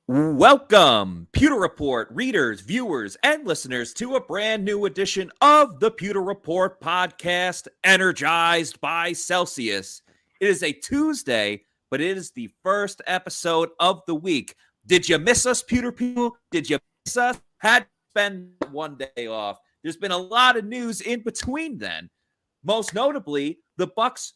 Welcome, Pewter Report readers, viewers, and listeners to a brand new edition of the Pewter Report podcast, Energized by Celsius. It is a Tuesday, but it is the first episode of the week. Did you miss us, Pewter people? Did you miss us? Had to spend one day off. There's been a lot of news in between then. Most notably, the Bucs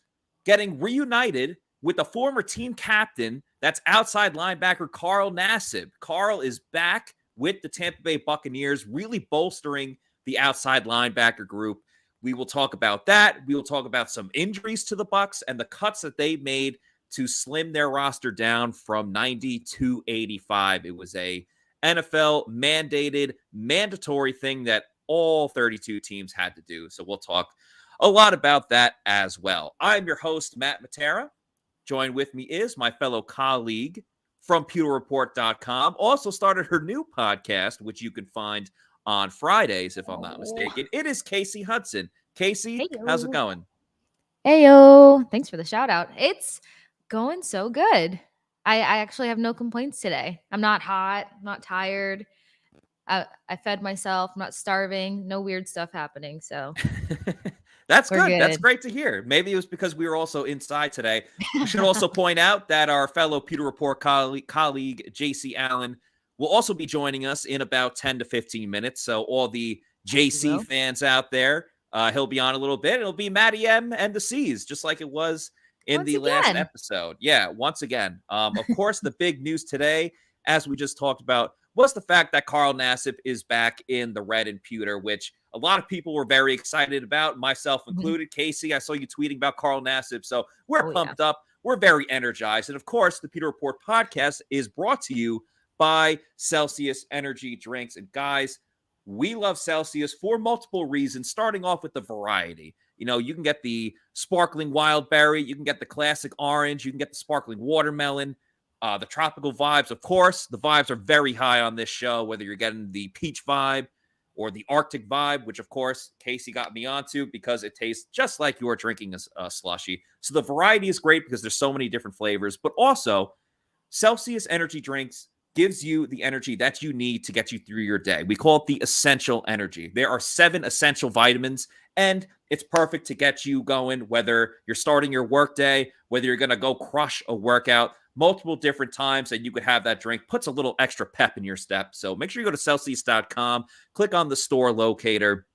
getting reunited with the former team captain, that's outside linebacker Carl Nassib. Carl is back with the Tampa Bay Buccaneers, really bolstering the outside linebacker group. We will talk about that. We will talk about some injuries to the Bucs and the cuts that they made to slim their roster down from 90 to 85. It was a NFL mandated, mandatory thing that all 32 teams had to do. So we'll talk a lot about that as well. I'm your host, Matt Matera. Joined with me is my fellow colleague from pewterreport.com. Also started her new podcast, which you can find on Fridays, if I'm not mistaken. It is Casey Hudson. Casey, Hey-yo. How's it going? Heyo. Thanks for the shout out. It's going so good. I actually have no complaints today. I'm not hot, I'm not tired. I fed myself, I'm not starving, no weird stuff happening. So That's we're good. That's good. great to hear. Maybe it was because we were also inside today. We should also point out that our fellow Pewter Report colleague JC Allen, will also be joining us in about 10 to 15 minutes. So all the JC fans out there, he'll be on a little bit. It'll be Matty M and the C's, just like it was in the last episode. Yeah, once again. Of course, the big news today, as we just talked about, was the fact that Carl Nassib is back in the red and pewter, which a lot of people were very excited about, myself included. Casey, I saw you tweeting about Carl Nassib, so we're pumped up. We're very energized. And of course, the Pewter Report podcast is brought to you by Celsius Energy Drinks. And guys, we love Celsius for multiple reasons, starting off with the variety. You know, you can get the sparkling wild berry, you can get the classic orange, you can get the sparkling watermelon, the tropical vibes. Of course, the vibes are very high on this show, whether you're getting the peach vibe or the Arctic vibe, which, of course, Casey got me onto because it tastes just like you're drinking a slushie. So the variety is great because there's so many different flavors, but also Celsius Energy Drinks gives you the energy that you need to get you through your day. We call it the essential energy. There are 7 essential vitamins, and it's perfect to get you going, whether you're starting your workday, whether you're going to go crush a workout, multiple different times, and you could have that drink. Puts a little extra pep in your step. So make sure you go to Celsius.com, click on the store locator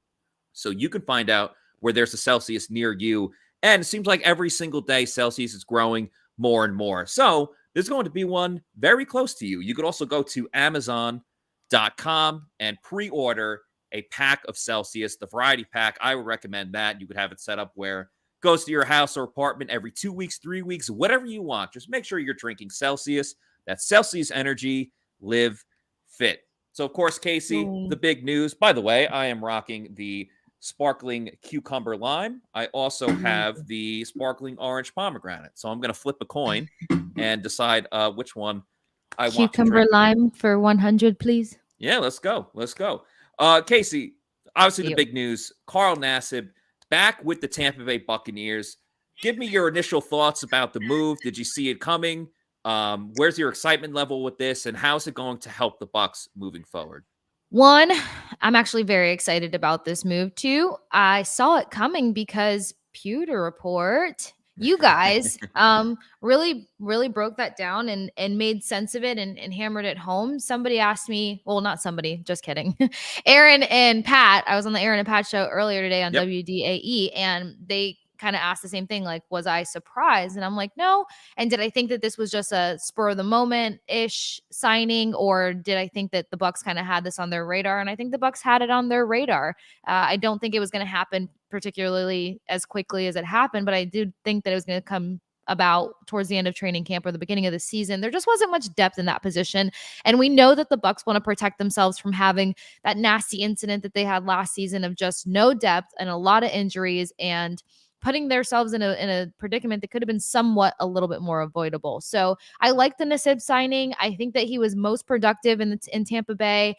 so you can find out where there's a Celsius near you. And it seems like every single day Celsius is growing more and more. So there's going to be one very close to you. You could also go to Amazon.com and pre-order a pack of Celsius, the variety pack. I would recommend that. You could have it set up where goes to your house or apartment every 2 weeks, 3 weeks, whatever you want. Just make sure you're drinking Celsius. That's Celsius Energy. Live fit. So, of course, Casey, the big news. By the way, I am rocking the sparkling cucumber lime. I also have the sparkling orange pomegranate. So I'm going to flip a coin and decide which one I want to drink. Cucumber lime for 100, please. Yeah, let's go. Let's go. Casey, obviously the big news, Carl Nassib back with the Tampa Bay Buccaneers. Give me your initial thoughts about the move. Did you see it coming? Where's your excitement level with this, and how's it going to help the Bucs moving forward? One, I'm actually very excited about this move. 2, I saw it coming because Pewter Report, you guys, really broke that down and made sense of it and hammered it home. Somebody asked me, well, not somebody, just kidding. Aaron and Pat, I was on the Aaron and Pat show earlier today on WDAE, and they kind of asked the same thing, like, was I surprised? And I'm like, no. And did I think that this was just a spur of the moment ish signing, or did I think that the Bucs kind of had this on their radar? And I think the Bucs had it on their radar. I don't think it was going to happen particularly as quickly as it happened, but I did think that it was going to come about towards the end of training camp or the beginning of the season. There just wasn't much depth in that position. And we know that the Bucs want to protect themselves from having that nasty incident that they had last season of just no depth and a lot of injuries, and putting themselves in a predicament that could have been somewhat a little bit more avoidable. So I like the Nassib signing. I think that he was most productive in Tampa Bay.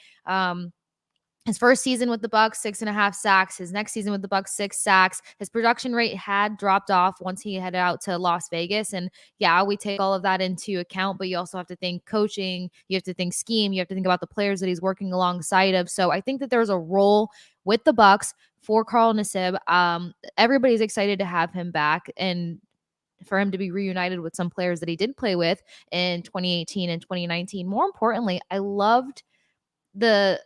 His first season with the Bucs, 6.5 sacks. His next season with the Bucs, 6 sacks. His production rate had dropped off once he headed out to Las Vegas. And yeah, we take all of that into account, but you also have to think coaching. You have to think scheme. You have to think about the players that he's working alongside of. So I think that there's a role with the Bucs for Carl Nassib. Everybody's excited to have him back and for him to be reunited with some players that he did play with in 2018 and 2019. More importantly, I loved the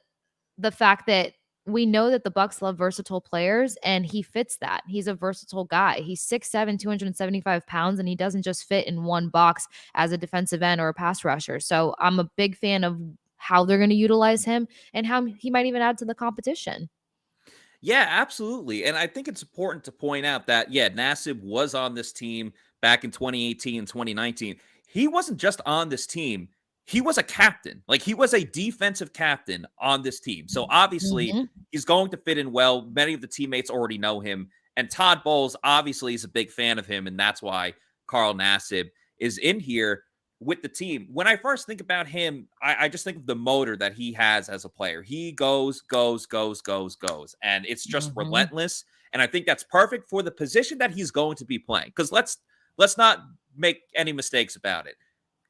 fact that we know that the Bucs love versatile players, and he fits that. He's a versatile guy. He's 6'7", 275 pounds, and he doesn't just fit in one box as a defensive end or a pass rusher. So I'm a big fan of how they're going to utilize him and how he might even add to the competition. Yeah, absolutely. And I think it's important to point out that, yeah, Nassib was on this team back in 2018 and 2019. He wasn't just on this team. He was a captain. Like, he was a defensive captain on this team. So obviously he's going to fit in well. Many of the teammates already know him. And Todd Bowles obviously is a big fan of him. And that's why Carl Nassib is in here with the team. When I first think about him, I just think of the motor that he has as a player. He goes. And it's just relentless. And I think that's perfect for the position that he's going to be playing. Because let's not make any mistakes about it.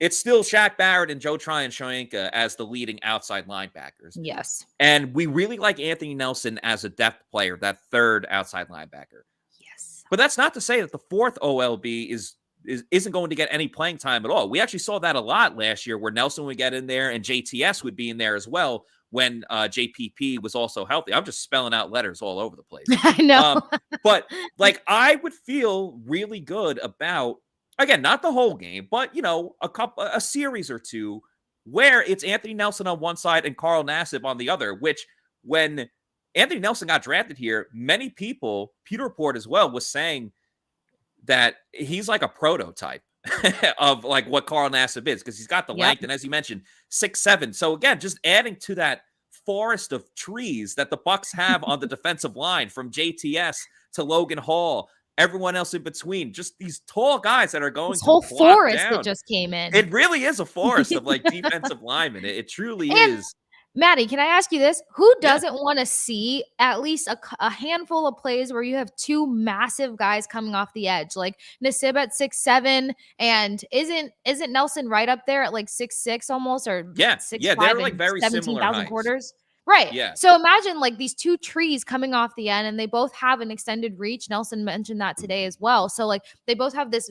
It's still Shaq Barrett and Joe Tryon-Shoyinka as the leading outside linebackers. Yes. And we really like Anthony Nelson as a depth player, that third outside linebacker. Yes. But that's not to say that the fourth OLB isn't going to get any playing time at all. We actually saw that a lot last year where Nelson would get in there and JTS would be in there as well when JPP was also healthy. I'm just spelling out letters all over the place. I know. But like, I would feel really good about, again, not the whole game, but, you know, a series or two where it's Anthony Nelson on one side and Carl Nassib on the other, which when Anthony Nelson got drafted here, many people, Pewter Report as well, was saying that he's like a prototype of like what Carl Nassib is, because he's got the length, and as you mentioned, 6'7". So again, just adding to that forest of trees that the Bucs have on the defensive line, from JTS to Logan Hall, everyone else in between, just these tall guys that are going this to whole forest down. that just came in. It really is a forest of like defensive linemen. It truly is. Maddie, can I ask you this? Who doesn't want to see at least a handful of plays where you have two massive guys coming off the edge, like Nassib at 6'7", and isn't Nelson right up there at like 6'6" almost, or 6'5", they're like very 17,000 quarters? Right. Yeah. So imagine like these two trees coming off the end, and they both have an extended reach. Nelson mentioned that today as well. So like they both have this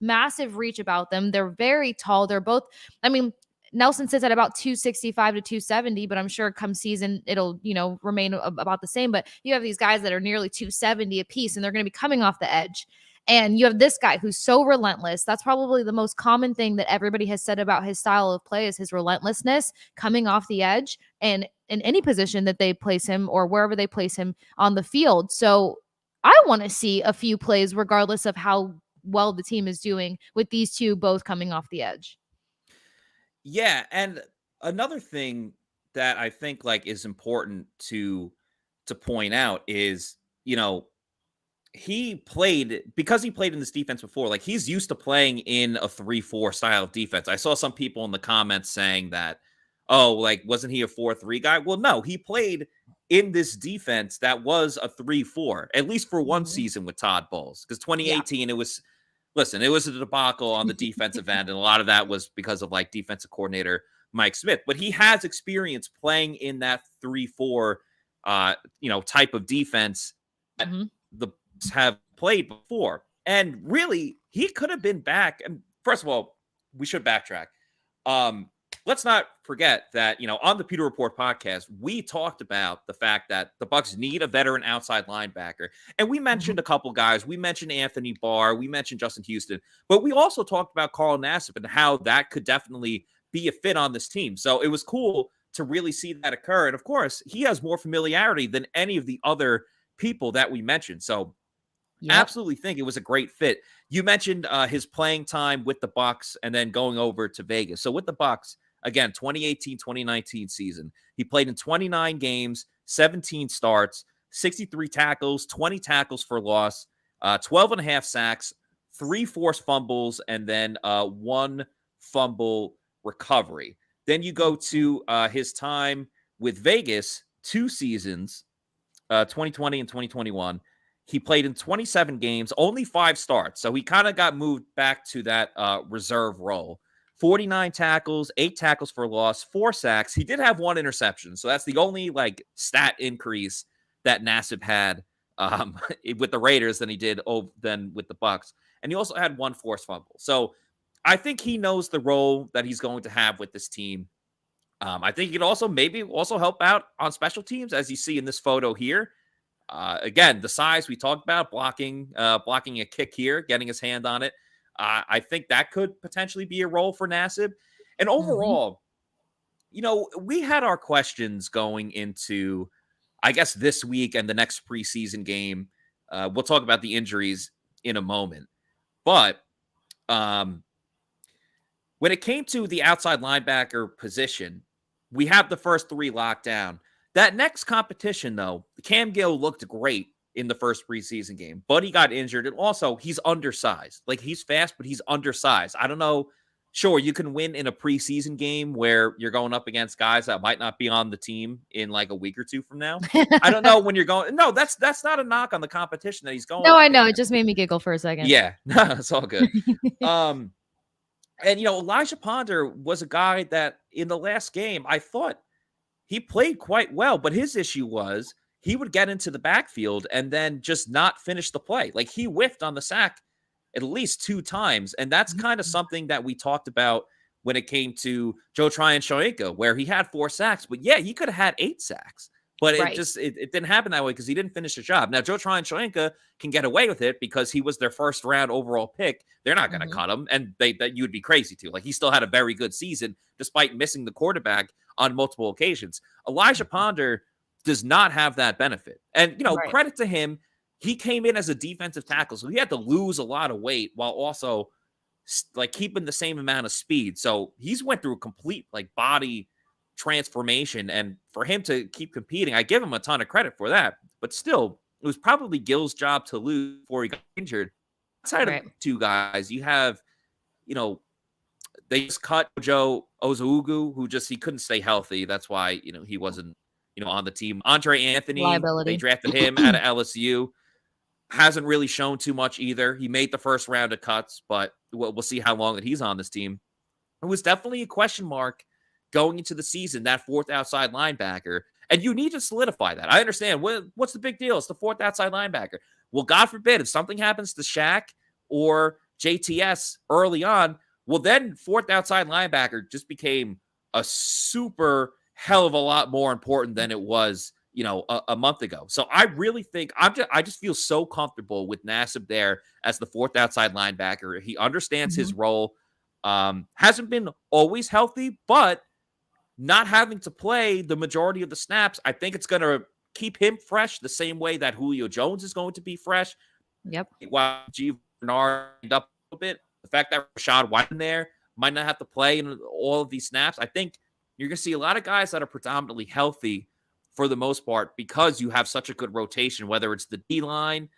massive reach about them. They're very tall. They're both, I mean, Nelson sits at about 265 to 270, but I'm sure come season it'll, remain about the same. But you have these guys that are nearly 270 apiece, and they're going to be coming off the edge. And you have this guy who's so relentless. That's probably the most common thing that everybody has said about his style of play is his relentlessness coming off the edge and in any position that they place him or wherever they place him on the field. So I want to see a few plays regardless of how well the team is doing with these two both coming off the edge. Yeah, and another thing that I think like is important to point out is, he played in this defense before. Like, he's used to playing in a 3-4 style of defense. I saw some people in the comments saying that, oh, like, wasn't he a 4-3 guy? Well, no, he played in this defense that was a 3-4, at least for one season with Todd Bowles, because 2018 it was. Listen, it was a debacle on the defensive end, and a lot of that was because of like defensive coordinator Mike Smith. But he has experience playing in that 3-4, type of defense that the Bucs have played before. And really, he could have been back. And first of all, we should backtrack. Let's not forget that, on the Pewter Report podcast, we talked about the fact that the Bucs need a veteran outside linebacker. And we mentioned a couple guys. We mentioned Anthony Barr. We mentioned Justin Houston. But we also talked about Carl Nassib and how that could definitely be a fit on this team. So it was cool to really see that occur. And of course, he has more familiarity than any of the other people that we mentioned. So absolutely think it was a great fit. You mentioned his playing time with the Bucs and then going over to Vegas. So with the Bucs, again, 2018-2019 season, he played in 29 games, 17 starts, 63 tackles, 20 tackles for loss, 12 and a half sacks, 3 forced fumbles, and then 1 fumble recovery. Then you go to his time with Vegas, 2 seasons, 2020 and 2021. He played in 27 games, only 5 starts. So he kind of got moved back to that reserve role. 49 tackles, 8 tackles for loss, 4 sacks. He did have 1 interception. So that's the only like stat increase that Nassib had with the Raiders than he did than with the Bucs. And he also had 1 forced fumble. So I think he knows the role that he's going to have with this team. I think he could also maybe help out on special teams, as you see in this photo here. Again, the size we talked about, blocking a kick here, getting his hand on it. I think that could potentially be a role for Nassib. And overall, we had our questions going into, I guess, this week and the next preseason game. We'll talk about the injuries in a moment. But when it came to the outside linebacker position, we have the first 3 locked down. That next competition, though, Cam Gill looked great in the first preseason game, but he got injured. And also, he's undersized. Like, he's fast, but he's undersized. I don't know. Sure, you can win in a preseason game where you're going up against guys that might not be on the team in like a week or 2 from now. I don't know when you're going. No, that's not a knock on the competition that he's going. No, I know. It just made me giggle for a second. Yeah, no, it's all good. And, Elijah Ponder was a guy that in the last game, I thought he played quite well, but his issue was he would get into the backfield and then just not finish the play. Like, he whiffed on the sack at least 2 times. And that's kind of something that we talked about when it came to Joe Tryon-Shoyinka, where he had 4 sacks, but yeah, he could have had 8 sacks. But it didn't happen that way because he didn't finish the job. Now, Joe Tryon-Shoyinka can get away with it because he was their first round overall pick. They're not going to cut him, and that you would be crazy to. Like, he still had a very good season despite missing the quarterback on multiple occasions. Elijah Ponder does not have that benefit. And, credit to him, he came in as a defensive tackle, so he had to lose a lot of weight while also like keeping the same amount of speed. So he's went through a complete like body transformation, and for him to keep competing, I give him a ton of credit for that. But still, it was probably Gill's job to lose before he got injured. Outside of 2 guys, you have, they just cut Joe Ozuugu, who he couldn't stay healthy. That's why, he wasn't, on the team. Andre Anthony, they drafted him out of LSU. Hasn't really shown too much either. He made the first round of cuts, but we'll see how long that he's on this team. It was definitely a question mark going into the season, that 4th outside linebacker. And you need to solidify that. I understand. What's the big deal? It's the 4th outside linebacker. Well, God forbid, if something happens to Shaq or JTS early on, well, then 4th outside linebacker just became a super hell of a lot more important than it was, a month ago. So I really think I just feel so comfortable with Nassib there as the 4th outside linebacker. He understands his role. Hasn't been always healthy, but not having to play the majority of the snaps, I think it's going to keep him fresh the same way that Julio Jones is going to be fresh. Yep. While G. Bernard up a little bit, the fact that Rashad White in there might not have to play in all of these snaps, I think you're going to see a lot of guys that are predominantly healthy for the most part because you have such a good rotation, whether it's the D-line,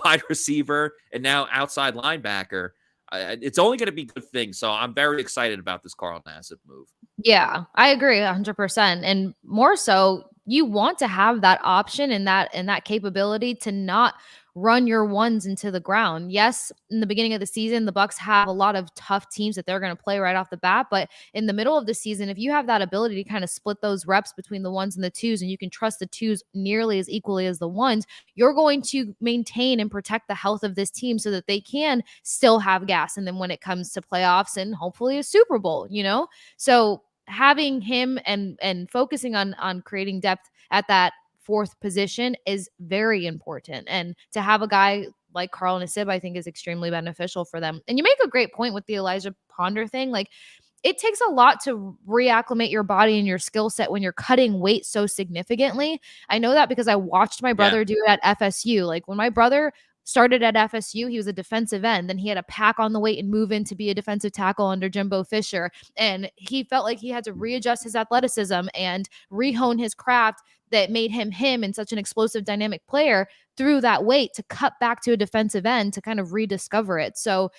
wide receiver, and now outside linebacker. It's only going to be good things. So I'm very excited about this Carl Nassib move. Yeah, I agree 100%. And more so, you want to have that option and that capability to not run your ones into the ground. Yes, in the beginning of the season, the Bucs have a lot of tough teams that they're going to play right off the bat. But in the middle of the season, if you have that ability to kind of split those reps between the 1s and the 2s, and you can trust the 2s nearly as equally as the 1s, you're going to maintain and protect the health of this team so that they can still have gas. And then when it comes to playoffs and hopefully a Super Bowl, so having him and focusing on creating depth at that 4th position is very important. And to have a guy like Carl Nassib, I think, is extremely beneficial for them. And you make a great point with the Elijah Ponder thing. Like, it takes a lot to reacclimate your body and your skill set when you're cutting weight so significantly. I know that because I watched my brother do it at FSU. Like, when my brother started at FSU, he was a defensive end. Then he had to pack on the weight and move in to be a defensive tackle under Jimbo Fisher. And he felt like he had to readjust his athleticism and rehone his craft that made him and such an explosive, dynamic player through that weight to cut back to a defensive end to kind of rediscover it. So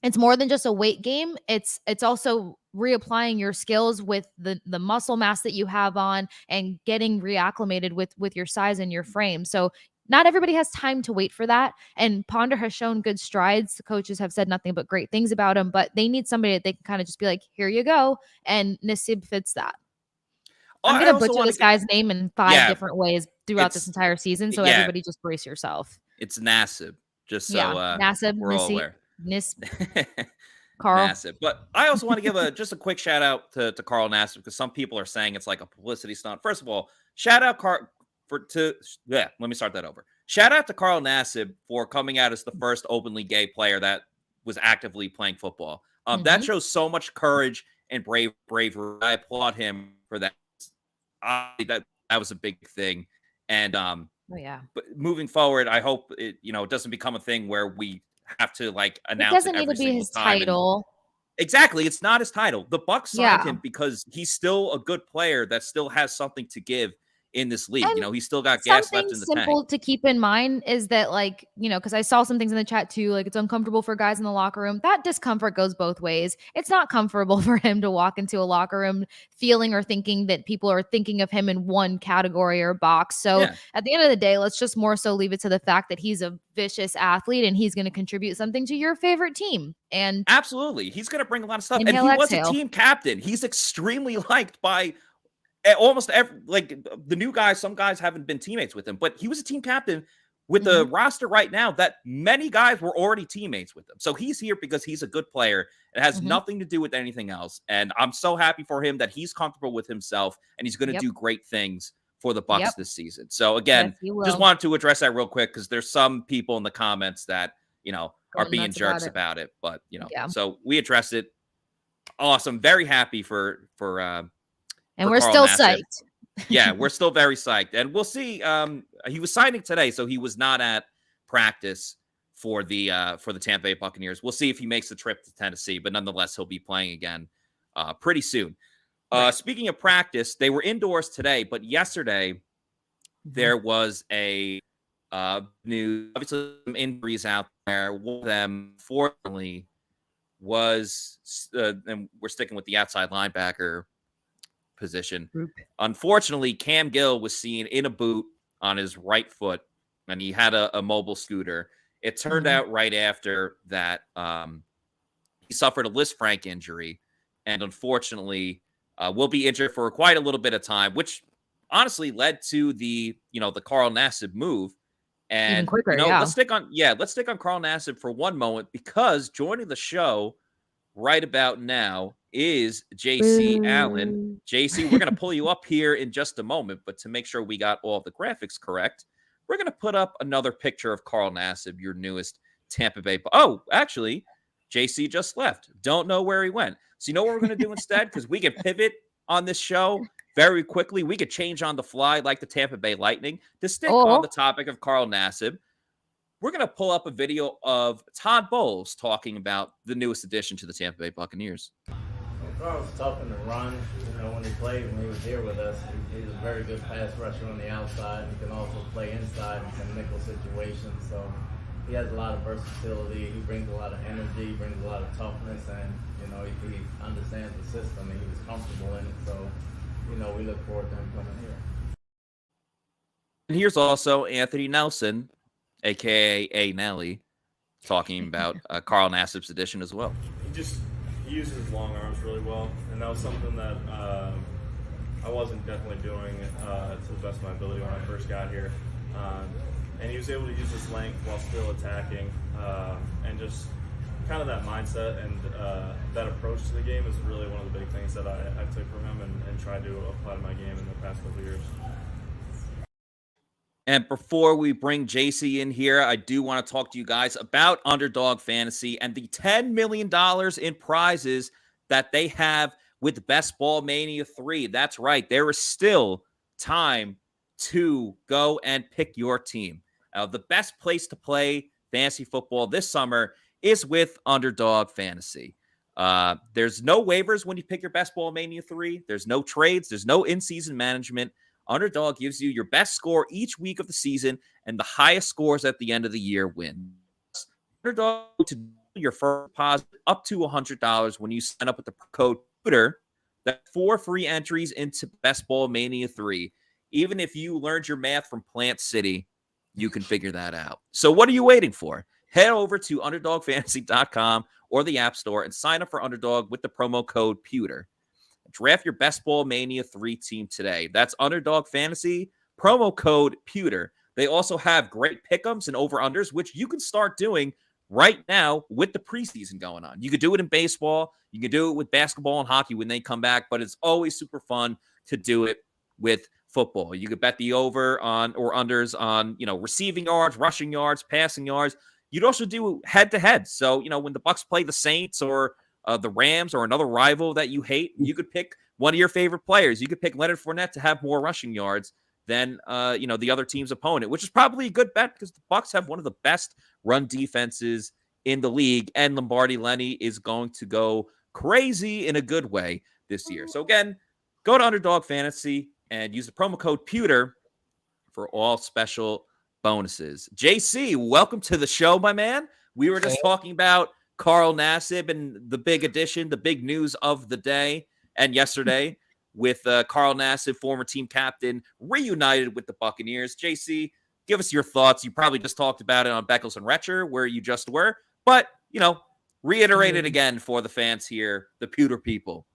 it's more than just a weight game. It's also reapplying your skills with the muscle mass that you have on and getting reacclimated with your size and your frame. So not everybody has time to wait for that. And Ponder has shown good strides. The coaches have said nothing but great things about him, but they need somebody that they can kind of just be like, here you go. And Nassib fits that. I'm I going to also butcher want this to get, guy's name in 5 different ways throughout this entire season. So yeah, everybody just brace yourself. it's Nassib, just so Nassib, we're all Nassib, aware. Carl. Nassib. But I also want to give just a quick shout out to Carl Nassib, because some people are saying it's like a publicity stunt. First of all, shout out let me start that over. Shout out to Carl Nassib for coming out as the first openly gay player that was actively playing football. That shows so much courage and bravery. I applaud him for that. That was a big thing. And but moving forward, I hope it doesn't become a thing where we have to like announce it doesn't it need every to be single his time. title. Exactly, it's not his title. The Bucs signed him because he's still a good player that still has something to give in this league. And he's still got gas something left in the simple tank. to keep in mind is that, like, because I saw some things in the chat too, like it's uncomfortable for guys in the locker room. That discomfort goes both ways. It's not comfortable for him to walk into a locker room feeling or thinking that people are thinking of him in one category or box. So at the end of the day, let's just more so leave it to the fact that he's a vicious athlete and he's going to contribute something to your favorite team. And absolutely, he's going to bring a lot of stuff. Inhale, and he exhale. was a team captain. He's extremely liked by almost every, like the new guys. Some guys haven't been teammates with him, but he was a team captain with the roster right now that many guys were already teammates with him. So he's here because he's a good player. It has nothing to do with anything else. And I'm so happy for him that he's comfortable with himself and he's going to do great things for the Bucs this season. So again, just wanted to address that real quick, because there's some people in the comments that, are being jerks about it. But, so we addressed it. Awesome. Very happy for and we're Carl still Nassib. psyched. Yeah, we're still very psyched. And we'll see. He was signing today, so he was not at practice for the Tampa Bay Buccaneers. We'll see if he makes the trip to Tennessee, but nonetheless, he'll be playing again pretty soon. Speaking of practice, they were indoors today, but yesterday there was a news. Obviously, some injuries out there. One of them, fortunately, was, and we're sticking with the outside linebacker position. Unfortunately, Cam Gill was seen in a boot on his right foot, and he had a mobile scooter. It turned out right after that he suffered a Lisfranc injury, and unfortunately will be injured for quite a little bit of time, which honestly led to the Carl Nassib move. And even quicker, let's stick on Carl Nassib for one moment, because joining the show right about now is JC Allen. JC, we're going to pull you up here in just a moment, but to make sure we got all the graphics correct, we're going to put up another picture of Carl Nassib, your newest Tampa Bay. Oh, actually, JC just left. Don't know where he went. So you know what we're going to do instead? Because we can pivot on this show very quickly. We could change on the fly like the Tampa Bay Lightning to stick on the topic of Carl Nassib. We're going to pull up a video of Todd Bowles talking about the newest addition to the Tampa Bay Buccaneers. Carl was tough in the run. When he played, when he was here with us, he was a very good pass rusher on the outside. He can also play inside in some nickel situations. So he has a lot of versatility. He brings a lot of energy, brings a lot of toughness, and he understands the system and he was comfortable in it. So we look forward to him coming here. And here's also Anthony Nelson, aka A. Nelly, talking about Carl Nassib's addition as well. He uses his long arms really well, and that was something that I wasn't definitely doing to the best of my ability when I first got here. And he was able to use his length while still attacking, and just kind of that mindset and that approach to the game is really one of the big things that I took from him and tried to apply to my game in the past couple of years. And before we bring JC in here, I do want to talk to you guys about Underdog Fantasy and the $10 million in prizes that they have with Best Ball Mania 3. That's right. There is still time to go and pick your team. The best place to play fantasy football this summer is with Underdog Fantasy. There's no waivers when you pick your Best Ball Mania 3. There's no trades. There's no in-season management. Underdog gives you your best score each week of the season, and the highest scores at the end of the year win. Underdog to your first deposit up to $100 when you sign up with the code Pewter. That's 4 free entries into Best Ball Mania 3. Even if you learned your math from Plant City, you can figure that out. So what are you waiting for? Head over to UnderdogFantasy.com or the App Store and sign up for Underdog with the promo code Pewter. Draft your Best Ball Mania 3 team today. That's Underdog Fantasy, promo code Pewter. They also have great pick'ems and over-unders, which you can start doing right now with the preseason going on. You could do it in baseball. You can do it with basketball and hockey when they come back, but it's always super fun to do it with football. You could bet the over on or unders on, receiving yards, rushing yards, passing yards. You'd also do head-to-head. So, when the Bucs play the Saints or the Rams or another rival that you hate, you could pick one of your favorite players. You could pick Leonard Fournette to have more rushing yards than the other team's opponent, which is probably a good bet because the Bucs have one of the best run defenses in the league, and Lombardi Lenny is going to go crazy in a good way this year. So again, go to Underdog Fantasy and use the promo code Pewter for all special bonuses. JC, welcome to the show, my man. We were just talking about Carl Nassib and the big addition, the big news of the day and yesterday with Carl Nassib, former team captain, reunited with the Buccaneers. JC, give us your thoughts. You probably just talked about it on Beckles and Retcher where you just were, but, reiterate it again for the fans here, the Pewter people.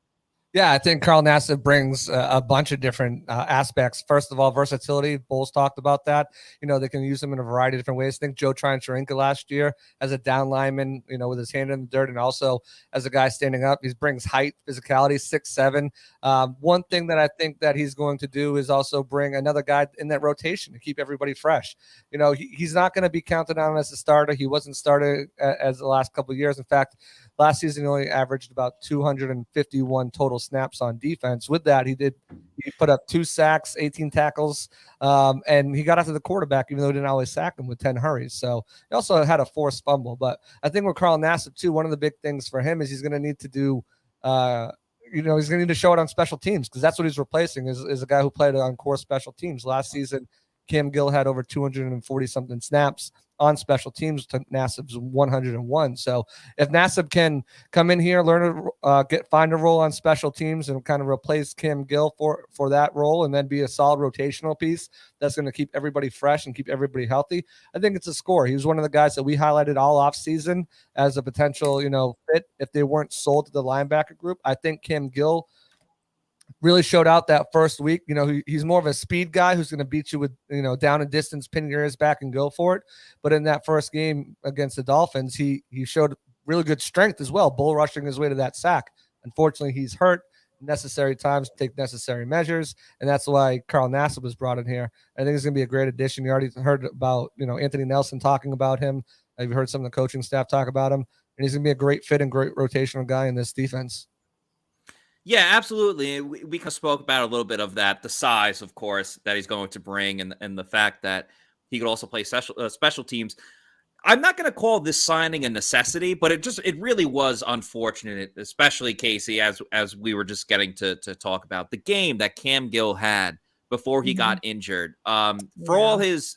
Yeah, I think Carl Nassib brings a bunch of different aspects. First of all, versatility. Bulls talked about that. They can use him in a variety of different ways. I think Joe Tryon-Sharinka last year as a down lineman, with his hand in the dirt, and also as a guy standing up. He brings height, physicality, 6'7". One thing that I think that he's going to do is also bring another guy in that rotation to keep everybody fresh. He's not going to be counted on as a starter. He wasn't started as the last couple of years. In fact, last season, he only averaged about 251 total snaps on defense. With that, he put up 2 sacks, 18 tackles, and he got after the quarterback, even though he didn't always sack him with 10 hurries. So he also had a forced fumble. But I think with Carl Nassib, too, one of the big things for him is he's going to need to do he's going to need to show it on special teams because that's what he's replacing is a guy who played on core special teams. Last season, Cam Gill had over 240-something snaps on special teams to Nassib's 101. So if Nassib can come in here, find a role on special teams and kind of replace Cam Gill for that role and then be a solid rotational piece that's going to keep everybody fresh and keep everybody healthy, I think it's a score. He was one of the guys that we highlighted all offseason as a potential, fit if they weren't sold to the linebacker group. I think Cam Gill really showed out that first week. He's more of a speed guy who's going to beat you with, down and distance, pin your ears back and go for it. But in that first game against the Dolphins, he showed really good strength as well, bull rushing his way to that sack. Unfortunately, he's hurt. Necessary times to take necessary measures, and that's why Carl Nassib was brought in here. I think it's going to be a great addition. You already heard about, Anthony Nelson talking about him. You've heard some of the coaching staff talk about him, and he's going to be a great fit and great rotational guy in this defense. Yeah, absolutely. We kind of spoke about a little bit of that, the size, of course, that he's going to bring, and the fact that he could also play special teams. I'm not going to call this signing a necessity, but it really was unfortunate, especially Casey, as we were just getting to talk about the game that Cam Gill had before he got injured. For all his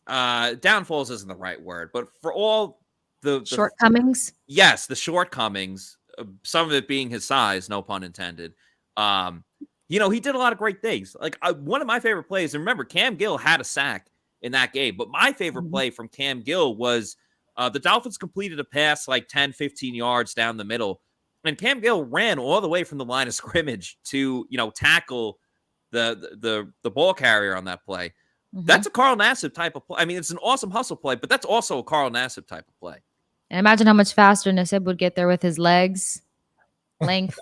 downfalls isn't the right word, but for all the shortcomings. Yes, the shortcomings. Some of it being his size, no pun intended. He did a lot of great things. Like one of my favorite plays, and remember, Cam Gill had a sack in that game. But my favorite play from Cam Gill was the Dolphins completed a pass like 10, 15 yards down the middle. And Cam Gill ran all the way from the line of scrimmage to, tackle the ball carrier on that play. That's a Carl Nassib type of play. I mean, it's an awesome hustle play, but that's also a Carl Nassib type of play. And imagine how much faster Nassib would get there with his legs, length,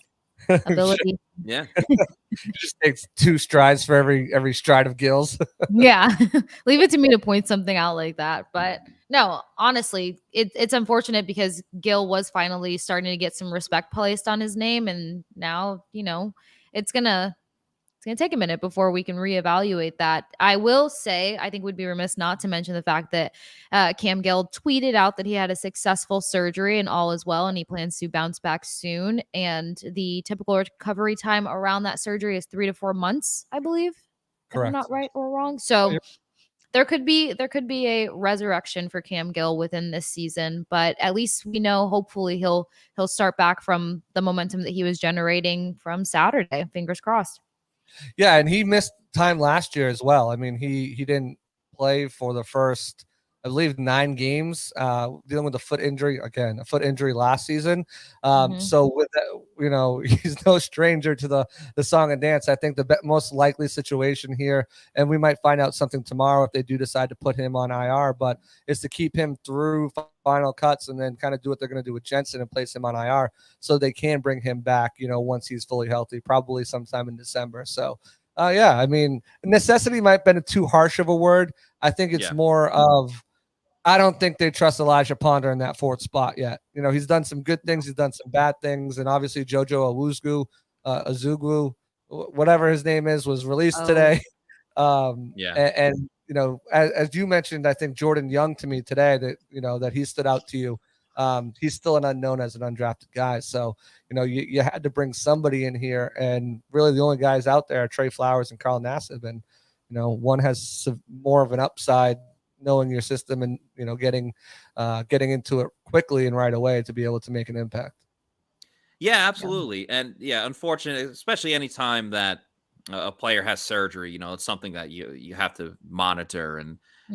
ability. Yeah. It just takes 2 strides for every stride of Gill's. Yeah. Leave it to me to point something out like that. But no, honestly, it's unfortunate because Gill was finally starting to get some respect placed on his name. And now, it's going to take a minute before we can reevaluate that. I will say, I think we'd be remiss not to mention the fact that Cam Gill tweeted out that he had a successful surgery and all is well, and he plans to bounce back soon. And the typical recovery time around that surgery is 3 to 4 months, I believe. Correct. If I'm not right or wrong. So there could be a resurrection for Cam Gill within this season, but at least we know hopefully he'll start back from the momentum that he was generating from Saturday. Fingers crossed. Yeah, and he missed time last year as well. I mean, he didn't play for the first, I believe, 9 games, dealing with a foot injury last season. So with that, he's no stranger to the song and dance. I think the most likely situation here, and we might find out something tomorrow if they do decide to put him on IR, but is to keep him through final cuts and then kind of do what they're going to do with Jensen and place him on IR so they can bring him back, once he's fully healthy, probably sometime in December. So, yeah, I mean, necessity might have been too harsh of a word. I think it's more of, I don't think they trust Elijah Ponder in that 4th spot yet. He's done some good things. He's done some bad things. And obviously Jojo Azugwu, whatever his name is, was released today. And as you mentioned, I think Jordan Young to me today that he stood out to you. He's still an unknown as an undrafted guy. So, you had to bring somebody in here, and really the only guys out there are Trey Flowers and Carl Nassib. And, one has more of an upside knowing your system and, getting into it quickly and right away to be able to make an impact. Yeah, absolutely. And unfortunately, especially anytime that a player has surgery, it's something that you have to monitor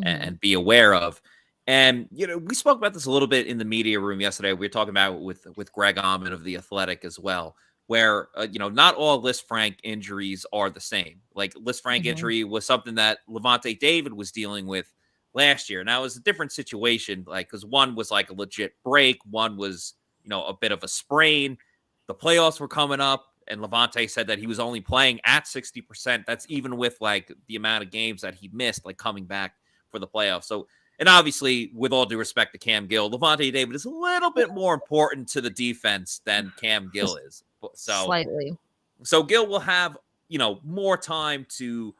and be aware of. And, we spoke about this a little bit in the media room yesterday. We were talking about with Greg Ahman of The Athletic as well, where, not all Liz Frank injuries are the same. Like Liz Frank injury was something that Levante David was dealing with last year. Now it was a different situation, because one was like a legit break. One was, a bit of a sprain. The playoffs were coming up, and Levante said that he was only playing at 60%. That's even with like the amount of games that he missed, like coming back for the playoffs. So, and obviously, with all due respect to Cam Gill, Levante David is a little bit more important to the defense than Cam Gill is. So slightly. So Gill will have, more time to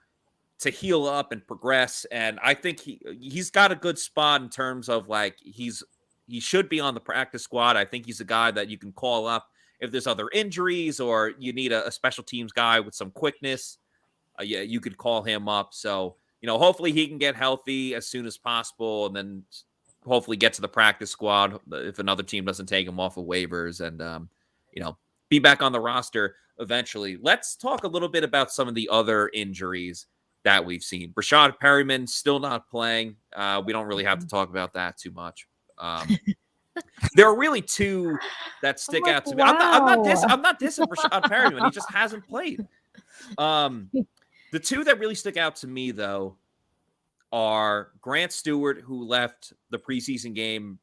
heal up and progress. And I think he's got a good spot in terms of like he should be on the practice squad. I think he's a guy that you can call up if there's other injuries or you need a special teams guy with some quickness. You could call him up. So, hopefully he can get healthy as soon as possible and then hopefully get to the practice squad if another team doesn't take him off of waivers and, be back on the roster eventually. Let's talk a little bit about some of the other injuries that we've seen. Brashad Perryman still not playing. We don't really have to talk about that too much. There are really 2 that stick out to me. I'm not dissing Brashad Perryman. He just hasn't played. The 2 that really stick out to me though are Brandt Stewart, who left the preseason game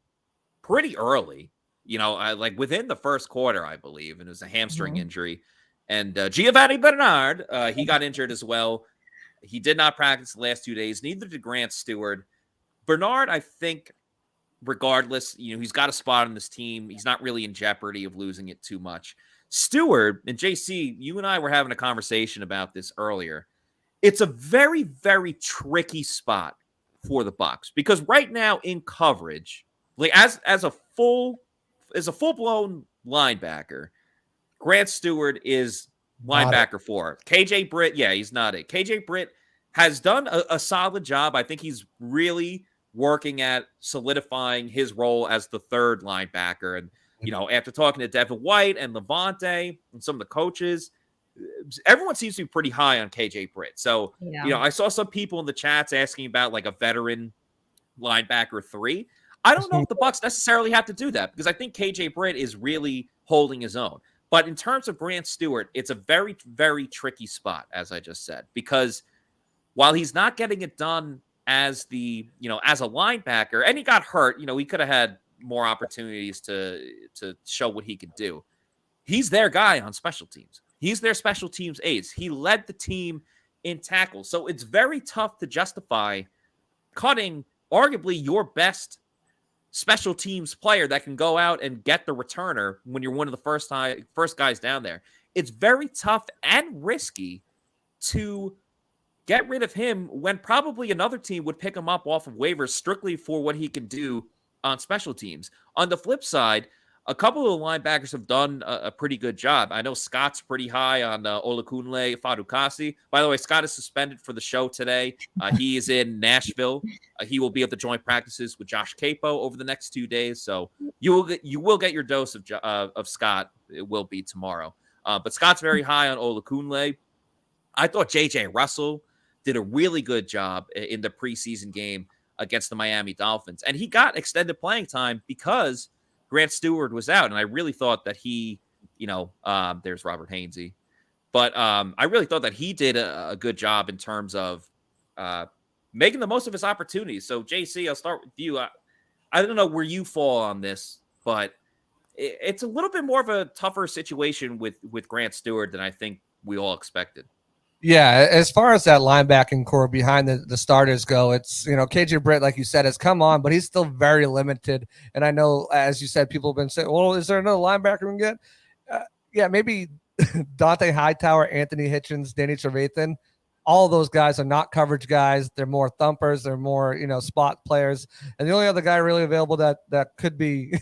pretty early. Like within the first quarter, I believe, and it was a hamstring injury. And Giovani Bernard, he got injured as well. He did not practice the last 2 days. Neither did Brandt Stewart. Bernard, I think, regardless, he's got a spot on this team. He's not really in jeopardy of losing it too much. Stewart and JC, you and I were having a conversation about this earlier. It's a very, very tricky spot for the Bucs because right now in coverage, like as a full-blown linebacker, Brandt Stewart is linebacker 4. KJ Britt, he's not it. KJ Britt has done a solid job. I think he's really working at solidifying his role as the 3rd linebacker. And, after talking to Devin White and Levante and some of the coaches, everyone seems to be pretty high on KJ Britt. So, I saw some people in the chats asking about like a veteran linebacker 3. I don't know if the Bucs necessarily have to do that because I think KJ Britt is really holding his own. But in terms of Brandt Stewart, it's a very, very tricky spot, as I just said, because while he's not getting it done as as a linebacker, and he got hurt, he could have had more opportunities to show what he could do. He's their guy on special teams. He's their special teams ace. He led the team in tackles. So it's very tough to justify cutting arguably your best special teams player that can go out and get the returner when you're one of the first guys down there. It's very tough and risky to get rid of him when probably another team would pick him up off of waivers strictly for what he can do on special teams. On the flip side, a couple of linebackers have done a pretty good job. I know Scott's pretty high on Olakunle Fatukasi. By the way, Scott is suspended for the show today. He is in Nashville. He will be at the joint practices with Josh Capo over the next 2 days. So you will get your dose of Scott. It will be tomorrow. But Scott's very high on Olakunle. I thought J.J. Russell did a really good job in the preseason game against the Miami Dolphins. And he got extended playing time because Brandt Stewart was out. And I really thought that he, there's Robert Hainsey. But I really thought that he did a good job in terms of making the most of his opportunities. So, JC, I'll start with you. I don't know where you fall on this, but it's a little bit more of a tougher situation with Brandt Stewart than I think we all expected. Yeah, as far as that linebacking core behind the starters go, it's, KJ Britt, like you said, has come on, but he's still very limited. And I know, as you said, people have been saying, well, is there another linebacker we can get? Yeah, maybe Dante Hightower, Anthony Hitchens, Danny Trevathan. All of those guys are not coverage guys. They're more thumpers. They're more, spot players. And the only other guy really available that could be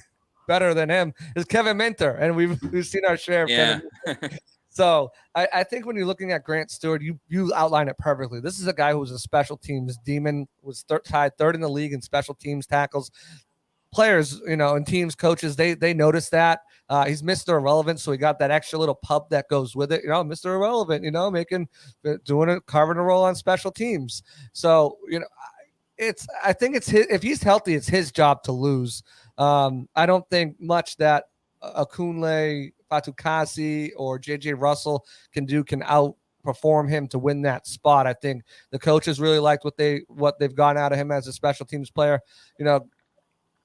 better than him is Kevin Minter. And we've seen our share of Kevin Minter. So I think when you're looking at Brandt Stewart, you outline it perfectly. This is a guy who was a special teams demon, was tied third in the league in special teams tackles. Players, and teams, coaches, they notice that. He's Mr. Irrelevant, so he got that extra little pub that goes with it. Mr. Irrelevant, carving a role on special teams. So, I think it's his, if he's healthy, it's his job to lose. I don't think much that Akunle, Fatukasi, or J.J. Russell can outperform him to win that spot. I think the coaches really liked what they've gotten out of him as a special teams player.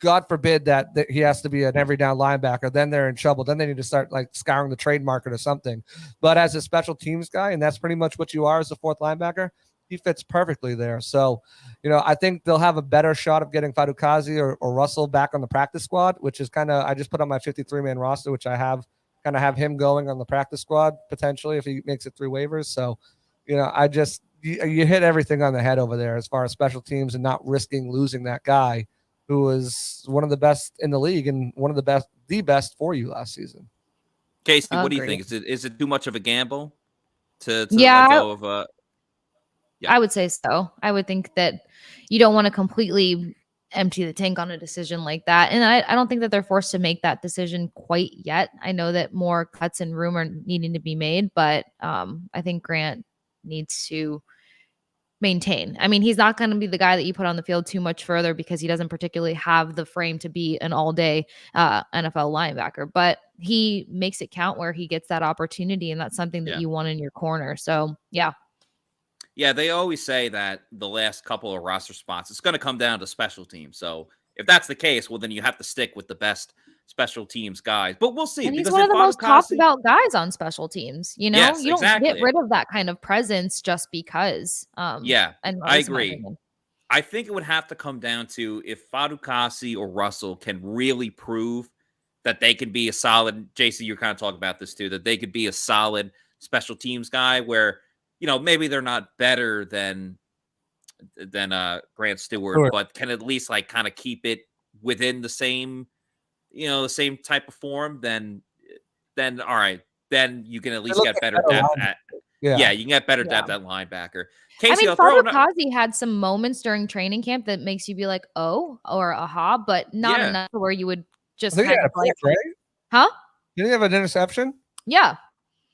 God forbid that he has to be an every down linebacker. Then they're in trouble. Then they need to start scouring the trade market or something. But as a special teams guy, and that's pretty much what you are as a fourth linebacker, he fits perfectly there. So, I think they'll have a better shot of getting Fatukasi or Russell back on the practice squad, which is I just put on my 53-man roster, which I have him going on the practice squad potentially if he makes it through waivers. So, you hit everything on the head over there as far as special teams and not risking losing that guy who was one of the best in the league and one of the best for you last season. Casey, what do you think? Is it too much of a gamble to let go of Yeah. I would say so. I would think that you don't want to completely empty the tank on a decision like that. And I don't think that they're forced to make that decision quite yet. I know that more cuts and room are needing to be made, but I think Grant needs to maintain. I mean, he's not going to be the guy that you put on the field too much further because he doesn't particularly have the frame to be an all-day NFL linebacker, but he makes it count where he gets that opportunity, and that's something that you want in your corner. So, yeah. Yeah, they always say that the last couple of roster spots, it's going to come down to special teams. So if that's the case, well, then you have to stick with the best special teams guys. But we'll see. And he's one of the most talked about guys on special teams. Yes, you don't get rid of that kind of presence just because. Yeah, I agree. I think it would have to come down to if Fatukasi or Russell can really prove that they can be a solid. JC, you're kind of talking about this too, that they could be a solid special teams guy where, maybe they're not better than Brandt Stewart, but can at least kind of keep it within the same, the same type of form. Then all right, then you can at least get better depth at. Yeah, you can get better depth at linebacker. Casey, Fatukasi had some moments during training camp that makes you be like, oh, or aha, but not enough where you would just kind of right? Huh? Did he have an interception? Yeah,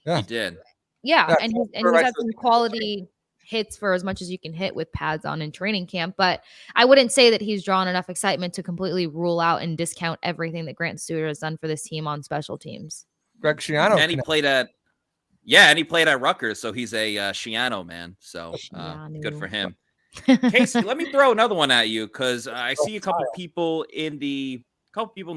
he did. Yeah, and he's had some quality hits for as much as you can hit with pads on in training camp, but I wouldn't say that he's drawn enough excitement to completely rule out and discount everything that Brandt Stewart has done for this team on special teams. Greg Schiano. And he played at Rutgers, so he's a Schiano man, so good for him. Casey, let me throw another one at you because I see a couple people in the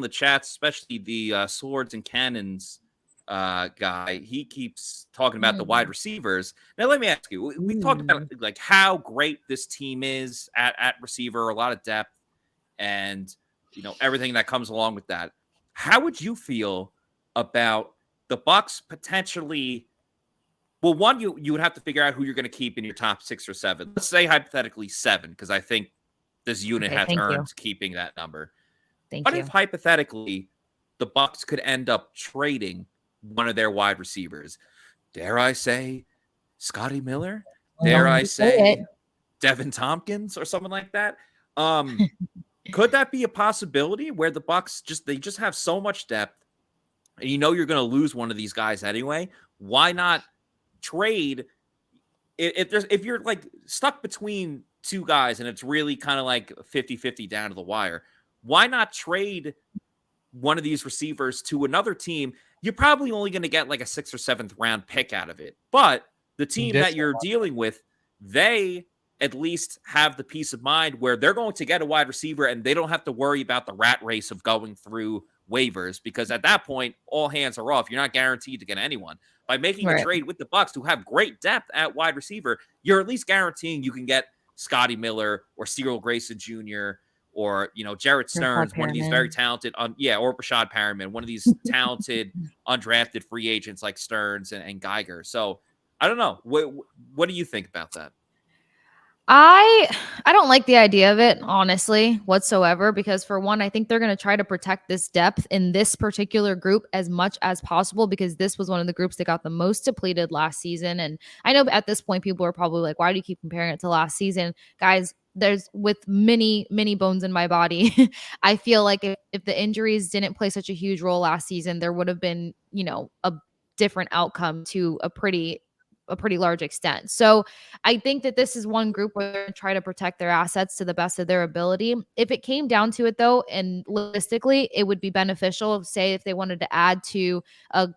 chat, especially the Swords and Cannons guy. He keeps talking about the wide receivers. Now, let me ask you, we talked about how great this team is at receiver, a lot of depth, and everything that comes along with that. How would you feel about the Bucs potentially? Well, one, you would have to figure out who you're going to keep in your top 6 or 7. Let's say hypothetically 7, because I think this unit has earned keeping that number. Thank what you. if hypothetically the Bucs could end up trading one of their wide receivers. Dare I say Scotty Miller? Dare I say Devin Tompkins or something like that? Could that be a possibility where the Bucs just have so much depth, and you know you're going to lose one of these guys anyway? Why not trade if you're like stuck between two guys and it's really kind of like 50-50 down to the wire? Why not trade one of these receivers to another team? You're probably only going to get like a 6th or 7th round pick out of it, but the team that you're dealing with, they at least have the peace of mind where they're going to get a wide receiver and they don't have to worry about the rat race of going through waivers, because at that point, all hands are off. You're not guaranteed to get anyone. By making a trade with the Bucs, who have great depth at wide receiver, you're at least guaranteeing you can get Scotty Miller or Cyril Grayson Jr. or, Jarrett Stearns, one of these very talented, or Rashad Perriman, one of these talented undrafted free agents like Stearns and Geiger. So I don't know. What do you think about that? I don't like the idea of it, honestly, whatsoever, because for one, I think they're going to try to protect this depth in this particular group as much as possible, because this was one of the groups that got the most depleted last season. And I know at this point, people are probably like, why do you keep comparing it to last season? Guys, there's with many bones in my body. I feel like if the injuries didn't play such a huge role last season, there would have been, a different outcome to a pretty large extent. So I think that this is one group where they're trying to protect their assets to the best of their ability. If it came down to it, though, and logistically, it would be beneficial, say, if they wanted to add to a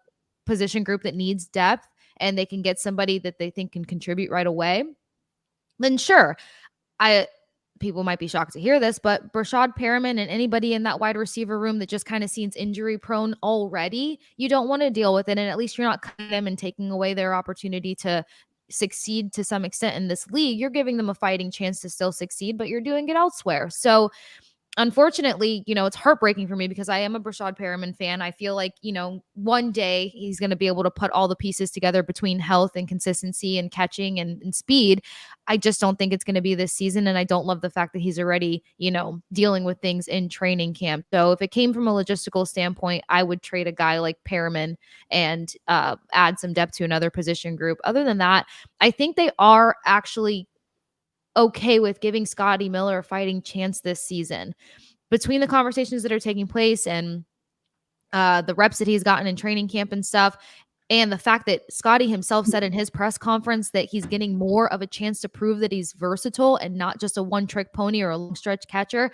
position group that needs depth and they can get somebody that they think can contribute right away, then sure. People might be shocked to hear this, but Rashad Perriman and anybody in that wide receiver room that just kind of seems injury prone already, you don't want to deal with it. And at least you're not cutting them and taking away their opportunity to succeed to some extent in this league. You're giving them a fighting chance to still succeed, but you're doing it elsewhere. So unfortunately, it's heartbreaking for me because I am a Rashad Perriman fan. I feel like, one day he's going to be able to put all the pieces together between health and consistency and catching and speed. I just don't think it's going to be this season. And I don't love the fact that he's already, dealing with things in training camp. So if it came from a logistical standpoint, I would trade a guy like Perriman and add some depth to another position group. Other than that, I think they are actually okay with giving Scotty Miller a fighting chance this season. Between the conversations that are taking place and the reps that he's gotten in training camp and stuff, and the fact that Scotty himself said in his press conference that he's getting more of a chance to prove that he's versatile and not just a one-trick pony or a long stretch catcher,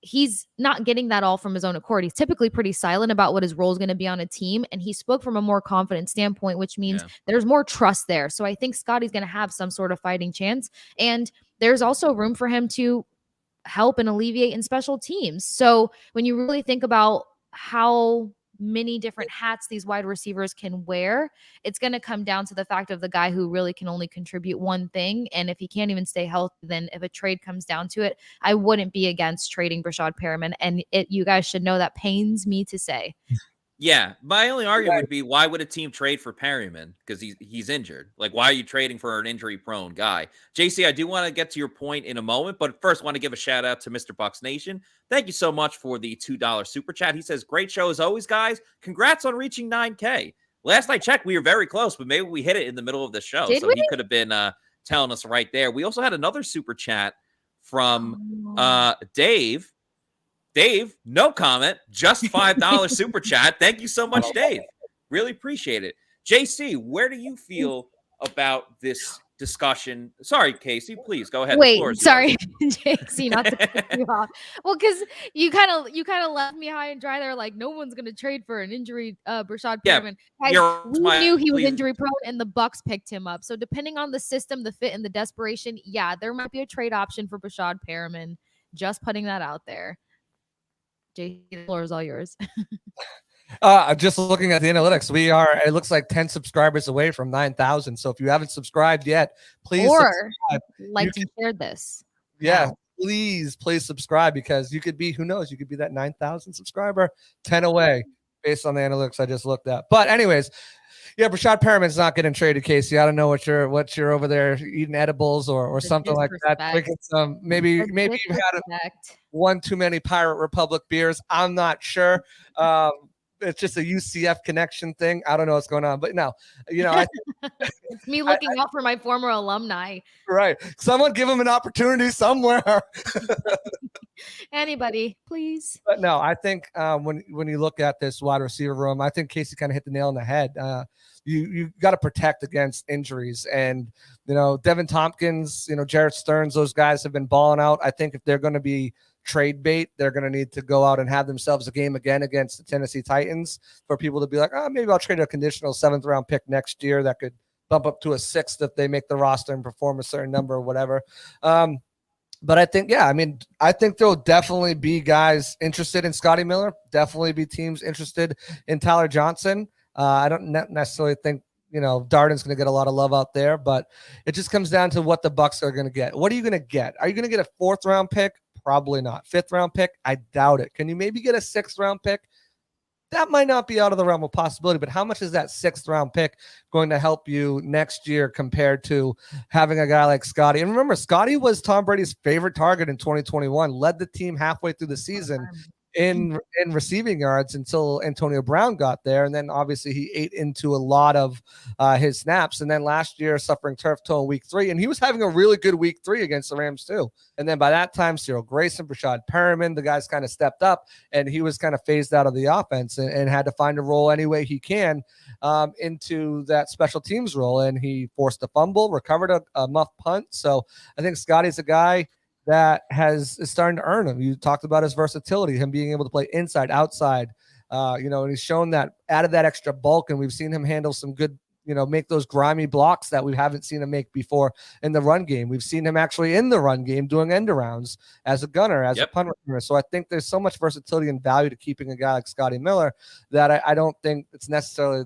he's not getting that all from his own accord. He's typically pretty silent about what his role is going to be on a team, and he spoke from a more confident standpoint, which means there's more trust there. So I think Scotty's going to have some sort of fighting chance, and there's also room for him to help and alleviate in special teams. So when you really think about how many different hats these wide receivers can wear, it's going to come down to the fact of the guy who really can only contribute one thing. And if he can't even stay healthy, then if a trade comes down to it, I wouldn't be against trading Rashad Perriman. And you guys should know that pains me to say. Yeah, my only argument would be, why would a team trade for Perriman? Because he's injured. Like, why are you trading for an injury-prone guy? JC, I do want to get to your point in a moment, but first I want to give a shout-out to Mr. Bucs Nation. Thank you so much for the $2 super chat. He says, great show as always, guys. Congrats on reaching 9K. Last I checked, we were very close, but maybe we hit it in the middle of the show. So he could have been telling us right there. We also had another super chat from Dave. Dave, no comment, just $5 super chat. Thank you so much, Dave. Really appreciate it. JC, where do you feel about this discussion? Sorry, Casey, please go ahead. Wait, sorry, JC, not to cut you off. Well, because you kind of left me high and dry there, like no one's going to trade for an injury Rashad Perriman. We knew he was injury prone, and the Bucs picked him up. So depending on the system, the fit, and the desperation, there might be a trade option for Rashad Perriman. Just putting that out there. JC, the floor is all yours. Just looking at the analytics, it looks like 10 subscribers away from 9,000. So if you haven't subscribed yet, please subscribe. Like to share this. Yeah, please subscribe, because you could be, who knows, you could be that 9,000 subscriber, 10 away based on the analytics I just looked at. But anyways, Rashad Perriman's not getting traded, Casey. I don't know what you're over there eating edibles or something like that. Drinking some, maybe you've had one too many Pirate Republic beers. I'm not sure. it's just a UCF connection thing. I don't know what's going on, but no, It's me looking out for my former alumni. Right. Someone give him an opportunity somewhere. Anybody, please. But no, I think when you look at this wide receiver room, I think Casey kind of hit the nail on the head. You got to protect against injuries, and Devin Tompkins, Jarrett Stearns, those guys have been balling out. I think if they're going to be trade bait, they're going to need to go out and have themselves a game again against the Tennessee Titans for people to be like, maybe I'll trade a conditional 7th round pick next year that could bump up to a 6th if they make the roster and perform a certain number or whatever. But I think, I think there'll definitely be guys interested in Scotty Miller, definitely be teams interested in Tyler Johnson. I don't necessarily think, Darden's going to get a lot of love out there, but it just comes down to what the Bucs are going to get. What are you going to get? Are you going to get a 4th round pick? Probably not. 5th round pick? I doubt it. Can you maybe get a 6th round pick? That might not be out of the realm of possibility, but how much is that 6th round pick going to help you next year compared to having a guy like Scotty? And remember, Scotty was Tom Brady's favorite target in 2021, led the team halfway through the season in receiving yards until Antonio Brown got there. And then obviously he ate into a lot of his snaps. And then last year suffering turf toe in week 3. And he was having a really good week 3 against the Rams too. And then by that time, Cyril Grayson, Brashad Perriman, the guys kind of stepped up and he was kind of phased out of the offense and had to find a role any way he can into that special teams role. And he forced a fumble, recovered a muff punt. So I think Scotty's a guy that is starting to earn him. You talked about his versatility, him being able to play inside, outside, and he's shown that added that extra bulk, and we've seen him handle some good, make those grimy blocks that we haven't seen him make before in the run game. We've seen him actually in the run game doing end arounds as a gunner, as a punt returner. So I think there's so much versatility and value to keeping a guy like Scotty Miller that I don't think it's necessarily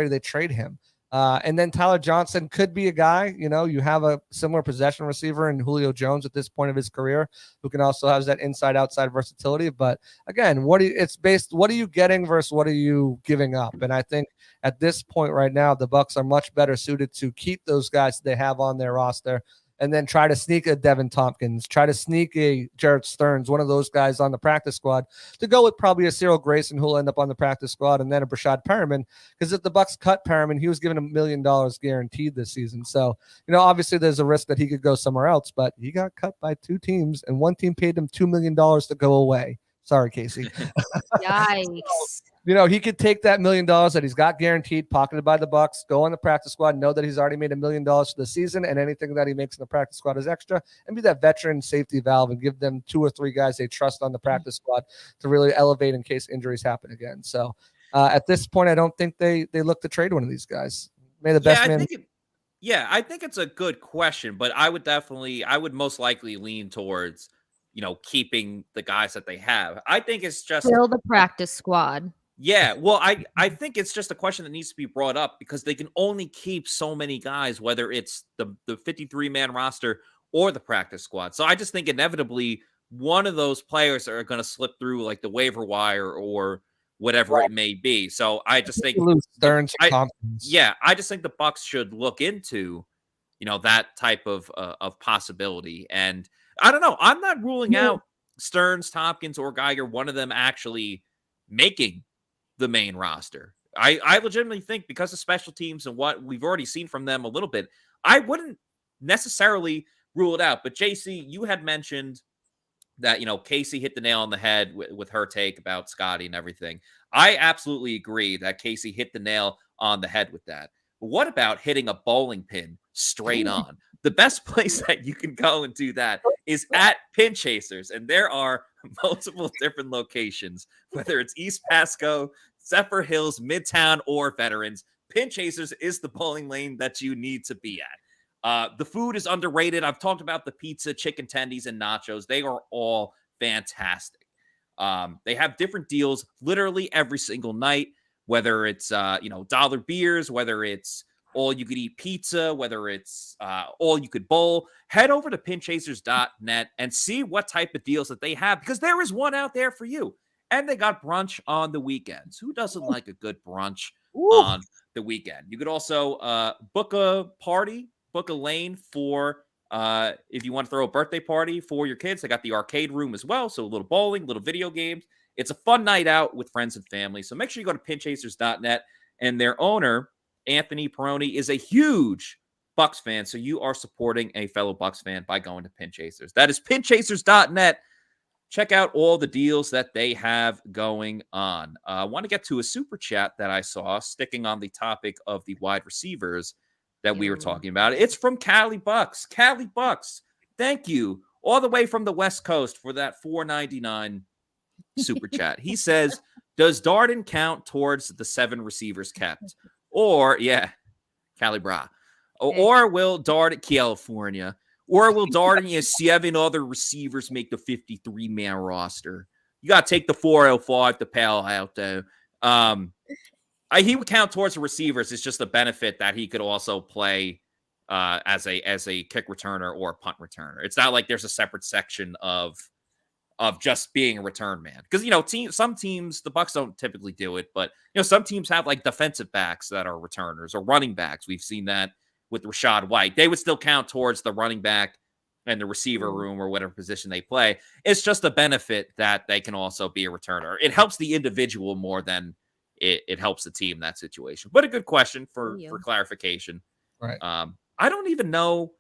they trade him. And then Tyler Johnson could be a guy, you have a similar possession receiver in Julio Jones at this point of his career, who can also have that inside outside versatility. But again, what are you getting versus what are you giving up? And I think at this point right now, the Bucs are much better suited to keep those guys they have on their roster and then try to sneak a Devin Tompkins, try to sneak a Jarrett Stearns, one of those guys on the practice squad, to go with probably a Cyril Grayson who will end up on the practice squad, and then a Brashad Perriman, because if the Bucs cut Perriman, he was given $1 million guaranteed this season. So, obviously there's a risk that he could go somewhere else, but he got cut by 2 teams, and one team paid him $2 million to go away. Sorry, Casey. Yikes. He could take that $1 million that he's got guaranteed, pocketed by the Bucs, go on the practice squad, know that he's already made $1 million for the season, and anything that he makes in the practice squad is extra, and be that veteran safety valve and give them 2 or 3 guys they trust on the practice squad to really elevate in case injuries happen again. So at this point, I don't think they look to trade one of these guys. May the best man. I think it's a good question, but I would most likely lean towards keeping the guys that they have. I think it's just still the practice squad. Yeah, well, I think it's just a question that needs to be brought up because they can only keep so many guys, whether it's the 53-man roster or the practice squad. So I just think inevitably one of those players are going to slip through like the waiver wire or whatever it may be. So I just think Stearns, I just think the Bucs should look into, that type of possibility. And I don't know. I'm not ruling out Stearns, Tompkins, or Geiger, one of them actually making the main roster. I legitimately think because of special teams and what we've already seen from them a little bit, I wouldn't necessarily rule it out. But JC, you had mentioned that, Casey hit the nail on the head with her take about Scotty and everything. I absolutely agree that Casey hit the nail on the head with that. But what about hitting a bowling pin straight on? The best place that you can go and do that is at Pin Chasers. And there are multiple different locations, whether it's East Pasco, Zephyr Hills, Midtown, or Veterans. Pin Chasers is the bowling lane that you need to be at. The food is underrated. I've talked about the pizza, chicken tendies, and nachos. They are all fantastic. They have different deals literally every single night, whether it's, dollar beers, whether it's all you could eat pizza, whether it's all you could bowl. Head over to pinchasers.net and see what type of deals that they have, because there is one out there for you. And they got brunch on the weekends. Who doesn't like a good brunch on the weekend? You could also book a party, book a lane for if you want to throw a birthday party for your kids. They got the arcade room as well. So a little bowling, little video games. It's a fun night out with friends and family. So make sure you go to pinchasers.net. And their owner, Anthony Peroni, is a huge Bucs fan. So you are supporting a fellow Bucs fan by going to Pinchasers. That is pinchasers.net. Check out all the deals that they have going on. I want to get to a super chat that I saw sticking on the topic of the wide receivers that we were talking about. It's from Cali Bucs. Cali Bucs, thank you all the way from the West Coast for that $4.99 super chat. He says, does Darden count towards the 7 receivers kept? Or, Cali Bra. Or will Darden, California, or will Darden and 7 other receivers make the 53-man roster? You got to take the 405 to pal out there. He would count towards the receivers. It's just a benefit that he could also play as a kick returner or a punt returner. It's not like there's a separate section of just being a return man. Because, some teams, the Bucs don't typically do it, but, some teams have like defensive backs that are returners or running backs. We've seen that with Rashad White. They would still count towards the running back and the receiver room or whatever position they play. It's just a benefit that they can also be a returner. It helps the individual more than it helps the team in that situation. But a good question for clarification. Right. I don't even know.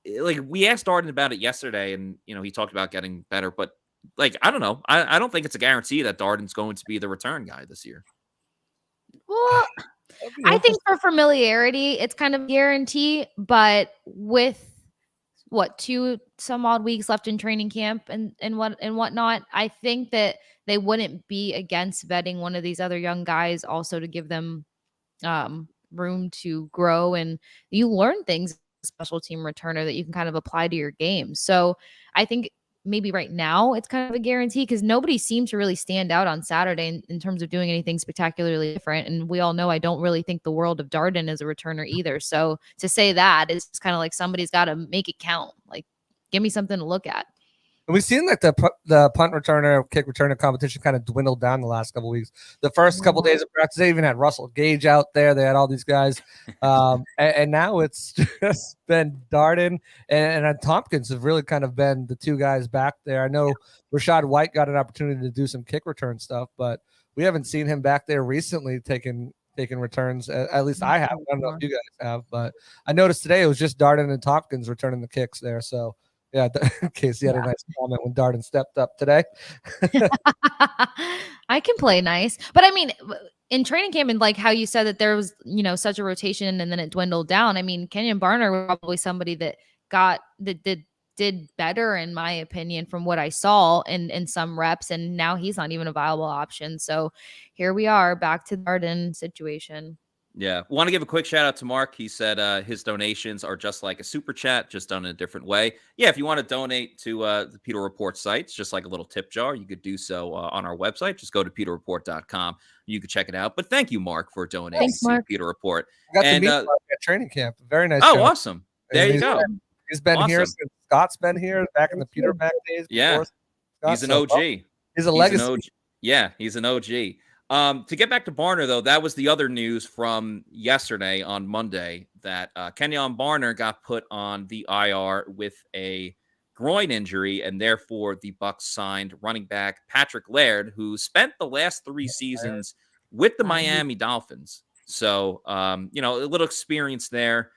Like, we asked Darden about it yesterday, and he talked about getting better. But I don't know. I don't think it's a guarantee that Darden's going to be the return guy this year. Well, I think for familiarity, it's kind of a guarantee. But with 2 some odd weeks left in training camp and whatnot, I think that they wouldn't be against vetting one of these other young guys also to give them room to grow, and you learn things special team returner that you can kind of apply to your game. So I think maybe right now it's kind of a guarantee because nobody seemed to really stand out on Saturday in terms of doing anything spectacularly different. And we all know I don't really think the world of Darden as a returner either. So to say that is kind of like somebody's got to make it count. Like, give me something to look at. And we've seen like the punt returner, kick returner competition kind of dwindle down the last couple of weeks. The first couple of days of practice, they even had Russell Gage out there. They had all these guys. And now it's just been Darden and Tompkins have really kind of been the 2 guys back there. I know Rashad White got an opportunity to do some kick return stuff, but we haven't seen him back there recently taking returns. At least I have. I don't know if you guys have, but I noticed today it was just Darden and Tompkins returning the kicks there. So, yeah, Casey had a nice comment when Darden stepped up today. I can play nice. But I mean, in training camp and like how you said that there was, such a rotation and then it dwindled down. I mean, Kenyon Barner was probably somebody that did better, in my opinion, from what I saw in some reps. And now he's not even a viable option. So here we are back to the Darden situation. Yeah. Want to give a quick shout out to Mark. He said his donations are just like a super chat, just done in a different way. Yeah. If you want to donate to the Pewter Report site, it's just like a little tip jar. You could do so on our website. Just go to pewterreport.com. You can check it out. But thank you, Mark, for donating to Pewter Report. I got to meet Mark at training camp. Very nice. Oh, awesome. There you go. He's been here since Scott's been here back in the Pewter back days. Yeah. He's an OG. He's a legacy. He's an OG. To get back to Barner, though, that was the other news from yesterday on Monday that Kenyon Barner got put on the IR with a groin injury, and therefore the Bucs signed running back Patrick Laird, who spent the last 3 seasons with the Miami Dolphins. So, a little experience there.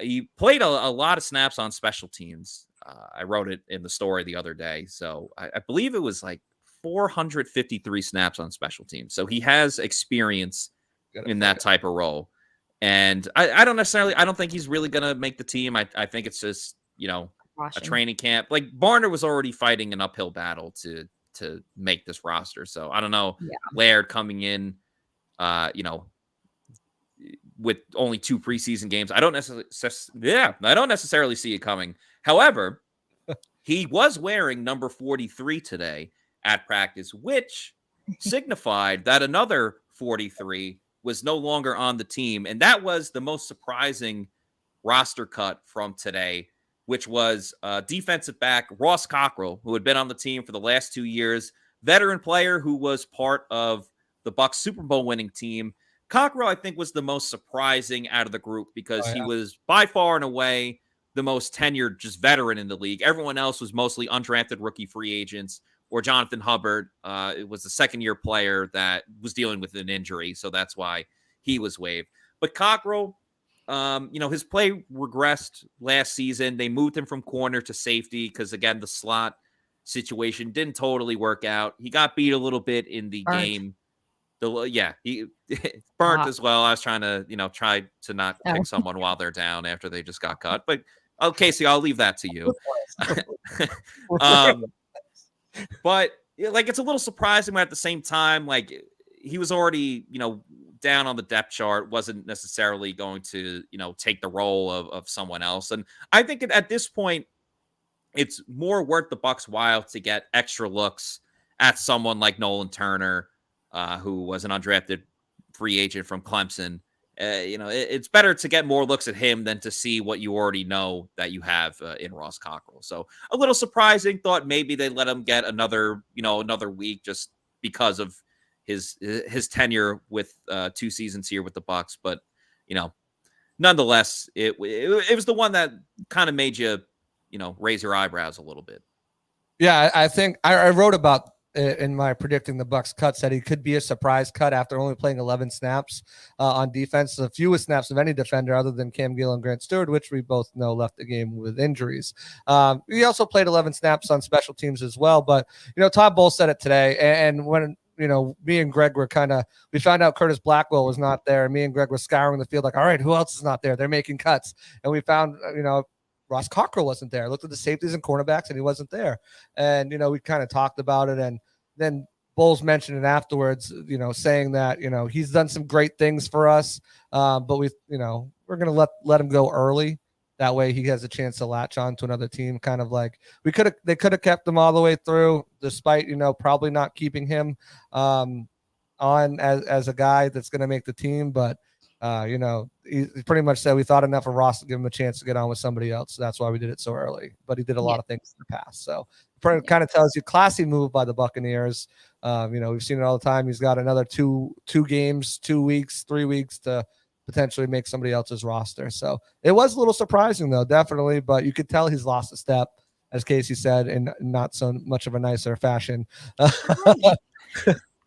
He played a lot of snaps on special teams. I wrote it in the story the other day. So I believe it was like 453 snaps on special teams. So he has experience in that type of role. And I don't think he's really going to make the team. I think it's just, a training camp. Like, Barner was already fighting an uphill battle to make this roster. So I don't know. Yeah. Laird coming in, with only 2 preseason games. I don't necessarily see it coming. However, he was wearing number 43 today at practice, which signified that another 43 was no longer on the team. And that was the most surprising roster cut from today, which was defensive back Ross Cockrell, who had been on the team for the last 2 years, veteran player who was part of the Bucs Super Bowl winning team. Cockrell, I think, was the most surprising out of the group because he was by far and away the most tenured just veteran in the league. Everyone else was mostly undrafted rookie free agents or Jonathan Hubbard. It was the second-year player that was dealing with an injury, so that's why he was waived. But Cockrell, his play regressed last season. They moved him from corner to safety because, again, the slot situation didn't totally work out. He got beat a little bit in the game. He burnt as well. I was trying to, try to not pick someone while they're down after they just got cut. But Casey, I'll leave that to you. But it's a little surprising, but at the same time, he was already, down on the depth chart, wasn't necessarily going to, take the role of someone else. And I think at this point, it's more worth the Bucs' while to get extra looks at someone like Nolan Turner, who was an undrafted free agent from Clemson. It's better to get more looks at him than to see what you already know that you have in Ross Cockrell. So a little surprising. Thought maybe they let him get another week just because of his tenure with 2 seasons here with the Bucs. But nonetheless, it was the one that kind of made you raise your eyebrows a little bit. Yeah, I think I wrote about in my predicting the Bucs cuts that he could be a surprise cut after only playing 11 snaps on defense, the fewest snaps of any defender other than Cam Gill and Brandt Stewart, which we both know left the game with injuries. He also played 11 snaps on special teams as well. But, Todd Bowles said it today. And when, me and Greg were we found out Curtis Blackwell was not there. And me and Greg were scouring the field like, all right, who else is not there? They're making cuts. And we found, Ross Cockrell wasn't there. I looked at the safeties and cornerbacks and he wasn't there. And, we kind of talked about it. And then Bowles mentioned it afterwards, saying that, he's done some great things for us. But we're going to let him go early. That way he has a chance to latch on to another team. Kind of like they could have kept him all the way through despite, probably not keeping him on as a guy that's going to make the team. But, he pretty much said we thought enough of Ross to give him a chance to get on with somebody else. So that's why we did it so early. But he did a lot of things in the past. So it kind of tells you classy move by the Buccaneers. We've seen it all the time. He's got another two games, 2 weeks, 3 weeks to potentially make somebody else's roster. So it was a little surprising though, definitely. But you could tell he's lost a step, as Casey said, in not so much of a nicer fashion.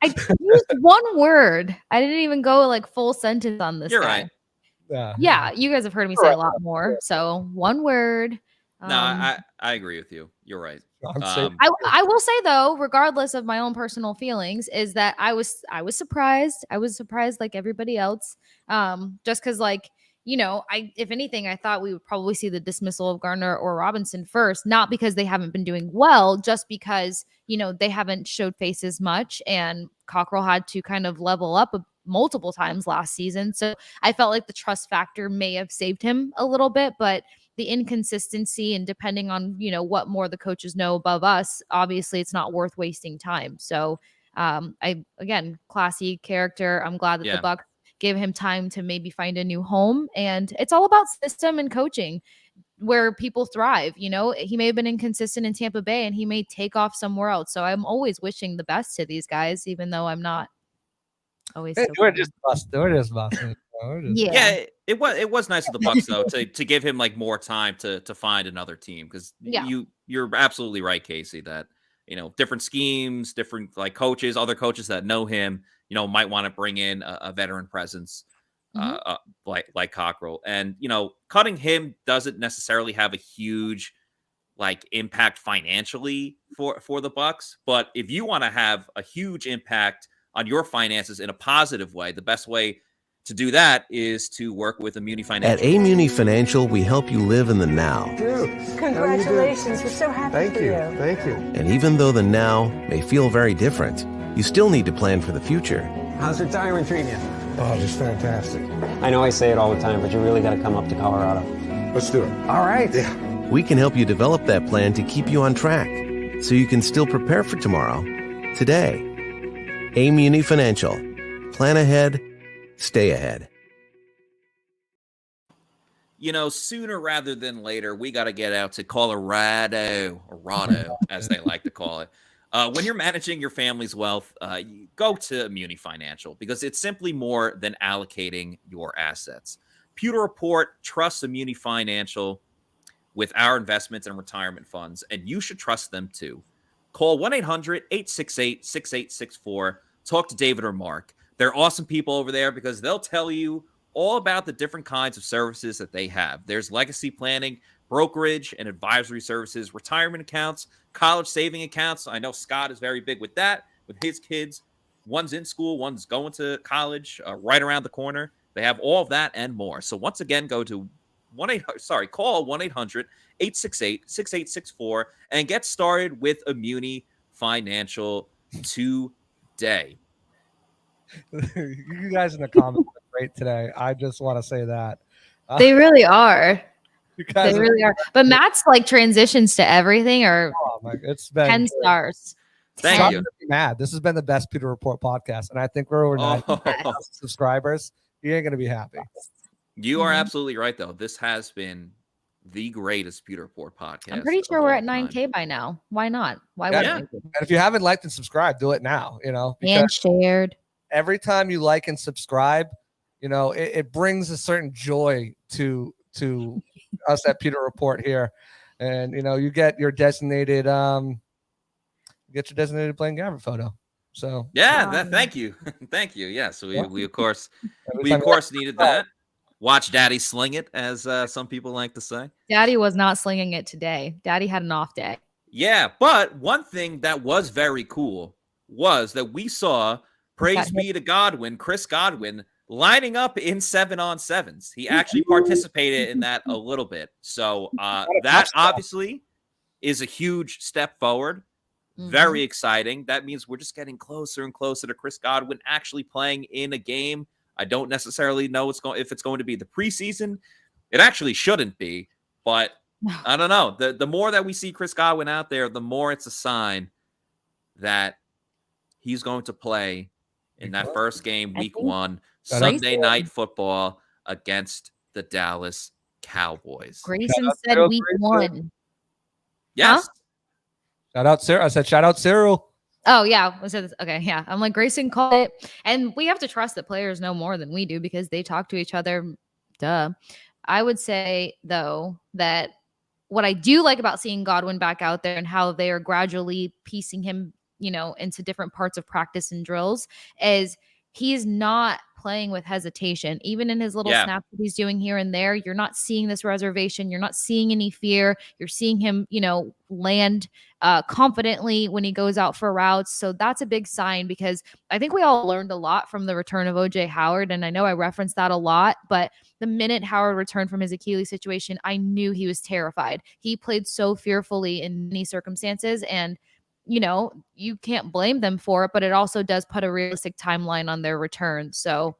I used one word. I didn't even go full sentence on this. You're guy. right. Yeah. You guys have heard me say a lot more. So one word. No, I agree with you. You're right. I will say though, regardless of my own personal feelings, is that I was surprised. I was surprised like everybody else. Just because if anything, I thought we would probably see the dismissal of Garner or Robinson first, not because they haven't been doing well, just because, they haven't showed faces much and Cockrell had to kind of level up multiple times last season. So I felt like the trust factor may have saved him a little bit, but the inconsistency and depending on, what more the coaches know above us, obviously it's not worth wasting time. So classy character. I'm glad that the Bucs gave him time to maybe find a new home. And it's all about system and coaching where people thrive. He may have been inconsistent in Tampa Bay and he may take off somewhere else. So I'm always wishing the best to these guys, even though I'm not always. We're just busting. Yeah, it was nice of the Bucs though to give him more time to find another team because you're absolutely right, Casey, that different schemes, different coaches, other coaches that know him, might want to bring in a veteran presence like Cockrell. And cutting him doesn't necessarily have a huge impact financially for the Bucs, but if you want to have a huge impact on your finances in a positive way, the best way to do that is to work with Muni Financial. At Muni Financial, we help you live in the now. Congratulations. We're so happy for you. Thank you. And even though the now may feel very different, you still need to plan for the future. How's retirement treating you? Oh, just fantastic. I know I say it all the time, but you really got to come up to Colorado. Let's do it. All right. Yeah. We can help you develop that plan to keep you on track so you can still prepare for tomorrow, today. Muni Financial. Plan ahead. Stay ahead. Sooner rather than later, we got to get out to Colorado, or Rado, as they like to call it. When you're managing your family's wealth, you go to Muni Financial because it's simply more than allocating your assets. Pewter Report trusts Muni Financial with our investments and retirement funds, and you should trust them too. call 1-800-868-6864. Talk to David or Mark. They're awesome people over there because they'll tell you all about the different kinds of services that they have. There's legacy planning, brokerage and advisory services, retirement accounts, college saving accounts. I know Scott is very big with that, with his kids. One's in school, one's going to college right around the corner. They have all of that and more. So once again, go to call 1-800-868-6864 and get started with Immuni Financial today. You guys in the comments are great today. I just want to say that. They really are. You guys They really are. But Matt's like transitions to everything are it's been 10 stars. Thank Stop you. being mad. This has been the best Pewter Report podcast, and I think we're over 9,000 subscribers. You ain't gonna be happy. You are absolutely right, though. This has been the greatest Pewter Report podcast. I'm pretty sure we're at 9K by now. Why not? Why wouldn't we? And if you haven't liked and subscribed, do it now. And because shared. every time you like and subscribe, it brings a certain joy to us at Pewter Report here, and you get your designated Blaine Gabbert photo. So thank you. Thank you. Yes, we of course needed that. Watch Daddy sling it, as some people like to say. Daddy was not slinging it today. Daddy had an off day. Yeah, but one thing that was very cool was that we saw, praise be to Godwin, Chris Godwin, lining up in 7-on-7s. He actually participated in that a little bit. So that obviously is a huge step forward. Very exciting. That means we're just getting closer and closer to Chris Godwin actually playing in a game. I don't necessarily know if it's going to be the preseason. It actually shouldn't be, but I don't know. The more that we see Chris Godwin out there, the more it's a sign that he's going to play in that first game, week 1, Sunday night football against the Dallas Cowboys. Grayson said week 1. Yes. Huh? Shout out Cyril. I said shout out Cyril. Oh yeah. Okay. Yeah. I'm like, Grayson called it. And we have to trust that players know more than we do because they talk to each other. Duh. I would say though, that what I do like about seeing Godwin back out there and how they are gradually piecing him, into different parts of practice and drills is he's not playing with hesitation. Even in his little snaps that he's doing here and there, you're not seeing this reservation. You're not seeing any fear. You're seeing him, land confidently when he goes out for routes. So that's a big sign because I think we all learned a lot from the return of OJ Howard. And I know I referenced that a lot, but the minute Howard returned from his Achilles situation, I knew he was terrified. He played so fearfully in many circumstances, and you can't blame them for it, but it also does put a realistic timeline on their return. So,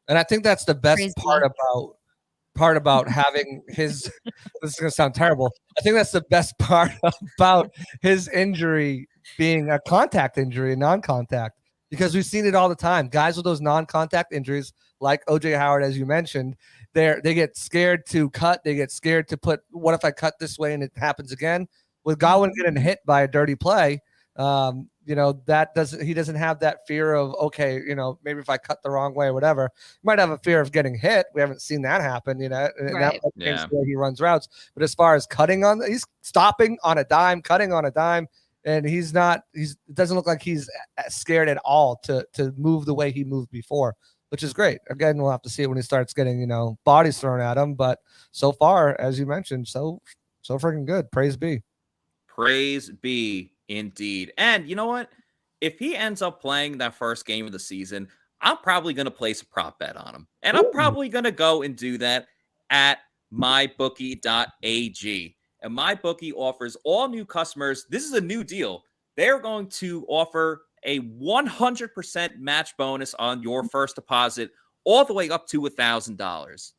and I think that's the best part about having his, this is going to sound terrible. I think that's the best part about his injury being a contact injury, a non-contact, because we've seen it all the time. Guys with those non-contact injuries, like OJ Howard, as you mentioned, they get scared to cut. They get scared to put, what if I cut this way and it happens again? With Godwin getting hit by a dirty play, he doesn't have that fear of, okay, maybe if I cut the wrong way or whatever. You might have a fear of getting hit. We haven't seen that happen, and that the way he runs routes. But as far as he's stopping on a dime, cutting on a dime, and it doesn't look like he's scared at all to move the way he moved before, which is great. Again, we'll have to see it when he starts getting, bodies thrown at him. But so far, as you mentioned, so freaking good. Praise be. Praise be indeed. And you know what? If he ends up playing that first game of the season, I'm probably going to place a prop bet on him. And I'm probably going to go and do that at mybookie.ag. And MyBookie offers all new customers, this is a new deal. They're going to offer a 100% match bonus on your first deposit all the way up to $1,000.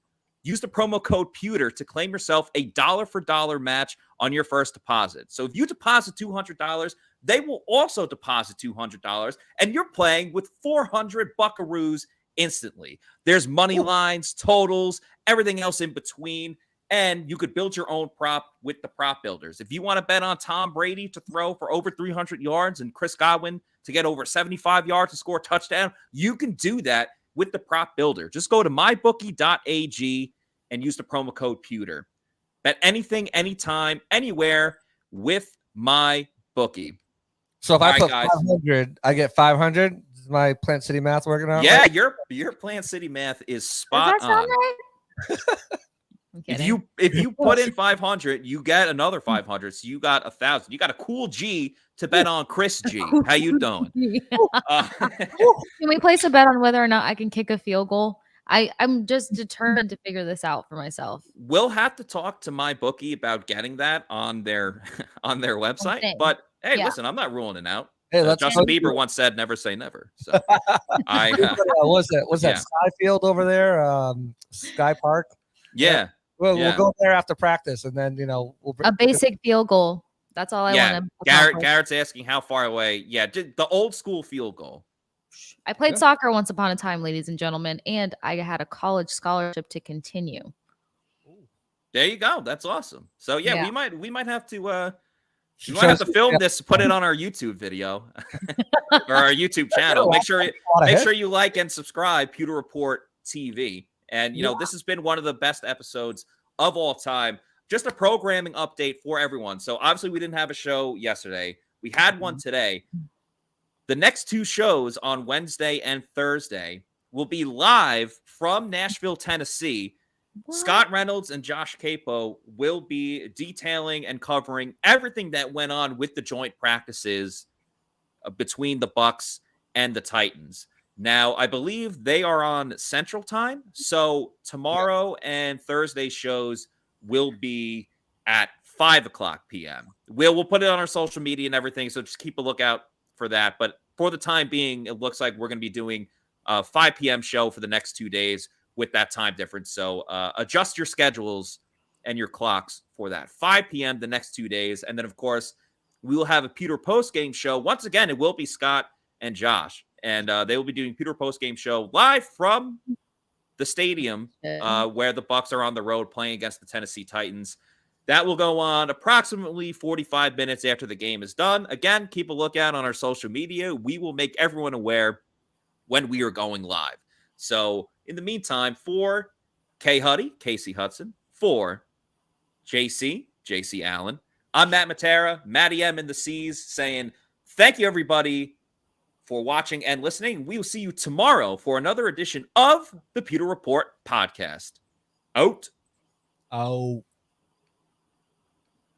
Use the promo code Pewter to claim yourself a $1 match on your first deposit. So if you deposit $200, they will also deposit $200, and you're playing with 400 buckaroos instantly. There's money lines, totals, everything else in between, and you could build your own prop with the prop builders. If you want to bet on Tom Brady to throw for over 300 yards and Chris Godwin to get over 75 yards and score a touchdown, you can do that with the prop builder. Just go to mybookie.ag and use the promo code Pewter. Bet anything, anytime, anywhere with MyBookie. So if I All put right, guys. 500, I get 500. Is my Plant City math working out? Yeah, right? your Plant City math is Does spot that sound on. right? I'm kidding. If you put in 500, you get another 500. So you got 1,000. You got a cool G to bet on Chris G. How you doing? Can we place a bet on whether or not I can kick a field goal? I'm just determined to figure this out for myself. We'll have to talk to my bookie about getting that on their website. Okay. But hey, Yeah. listen, I'm not ruling it out. Hey, let's Justin go. Bieber once said, "Never say never." So I was that yeah. Sky Field over there? Sky Park. Yeah. Well, Yeah. we'll go there after practice, and then we'll A basic field goal. That's all I Yeah. want to. Garrett's asking how far away. Yeah, the old school field goal. I played soccer once upon a time, ladies and gentlemen, and I had a college scholarship to continue. There you go. That's awesome. So Yeah. we might have to we might have to film this, put it on our YouTube video or our YouTube channel. Make sure you like and subscribe, Pewter Report TV. And this has been one of the best episodes of all time. Just a programming update for everyone. So obviously we didn't have a show yesterday. We had one today. The next two shows on Wednesday and Thursday will be live from Nashville, Tennessee. What? Scott Reynolds and Josh Capo will be detailing and covering everything that went on with the joint practices between the Bucs and the Titans. Now, I believe they are on Central Time, so tomorrow and Thursday shows will be at 5:00 p.m. We'll put it on our social media and everything, so just keep a lookout for that. But for the time being, it looks like we're going to be doing a 5 p.m. show for the next 2 days with that time difference. So adjust your schedules and your clocks for that. 5 p.m. the next 2 days. And then, of course, we will have a Pewter post-game show. Once again, it will be Scott and Josh. And they will be doing Pewter post-game show live from the stadium where the Bucs are on the road playing against the Tennessee Titans. That will go on approximately 45 minutes after the game is done. Again, keep a lookout on our social media. We will make everyone aware when we are going live. So in the meantime, for K. Huddy, Casey Hudson, for JC Allen, I'm Matt Matera, Matty M in the C's, saying thank you, everybody, for watching and listening. We will see you tomorrow for another edition of the Pewter Report podcast. Out.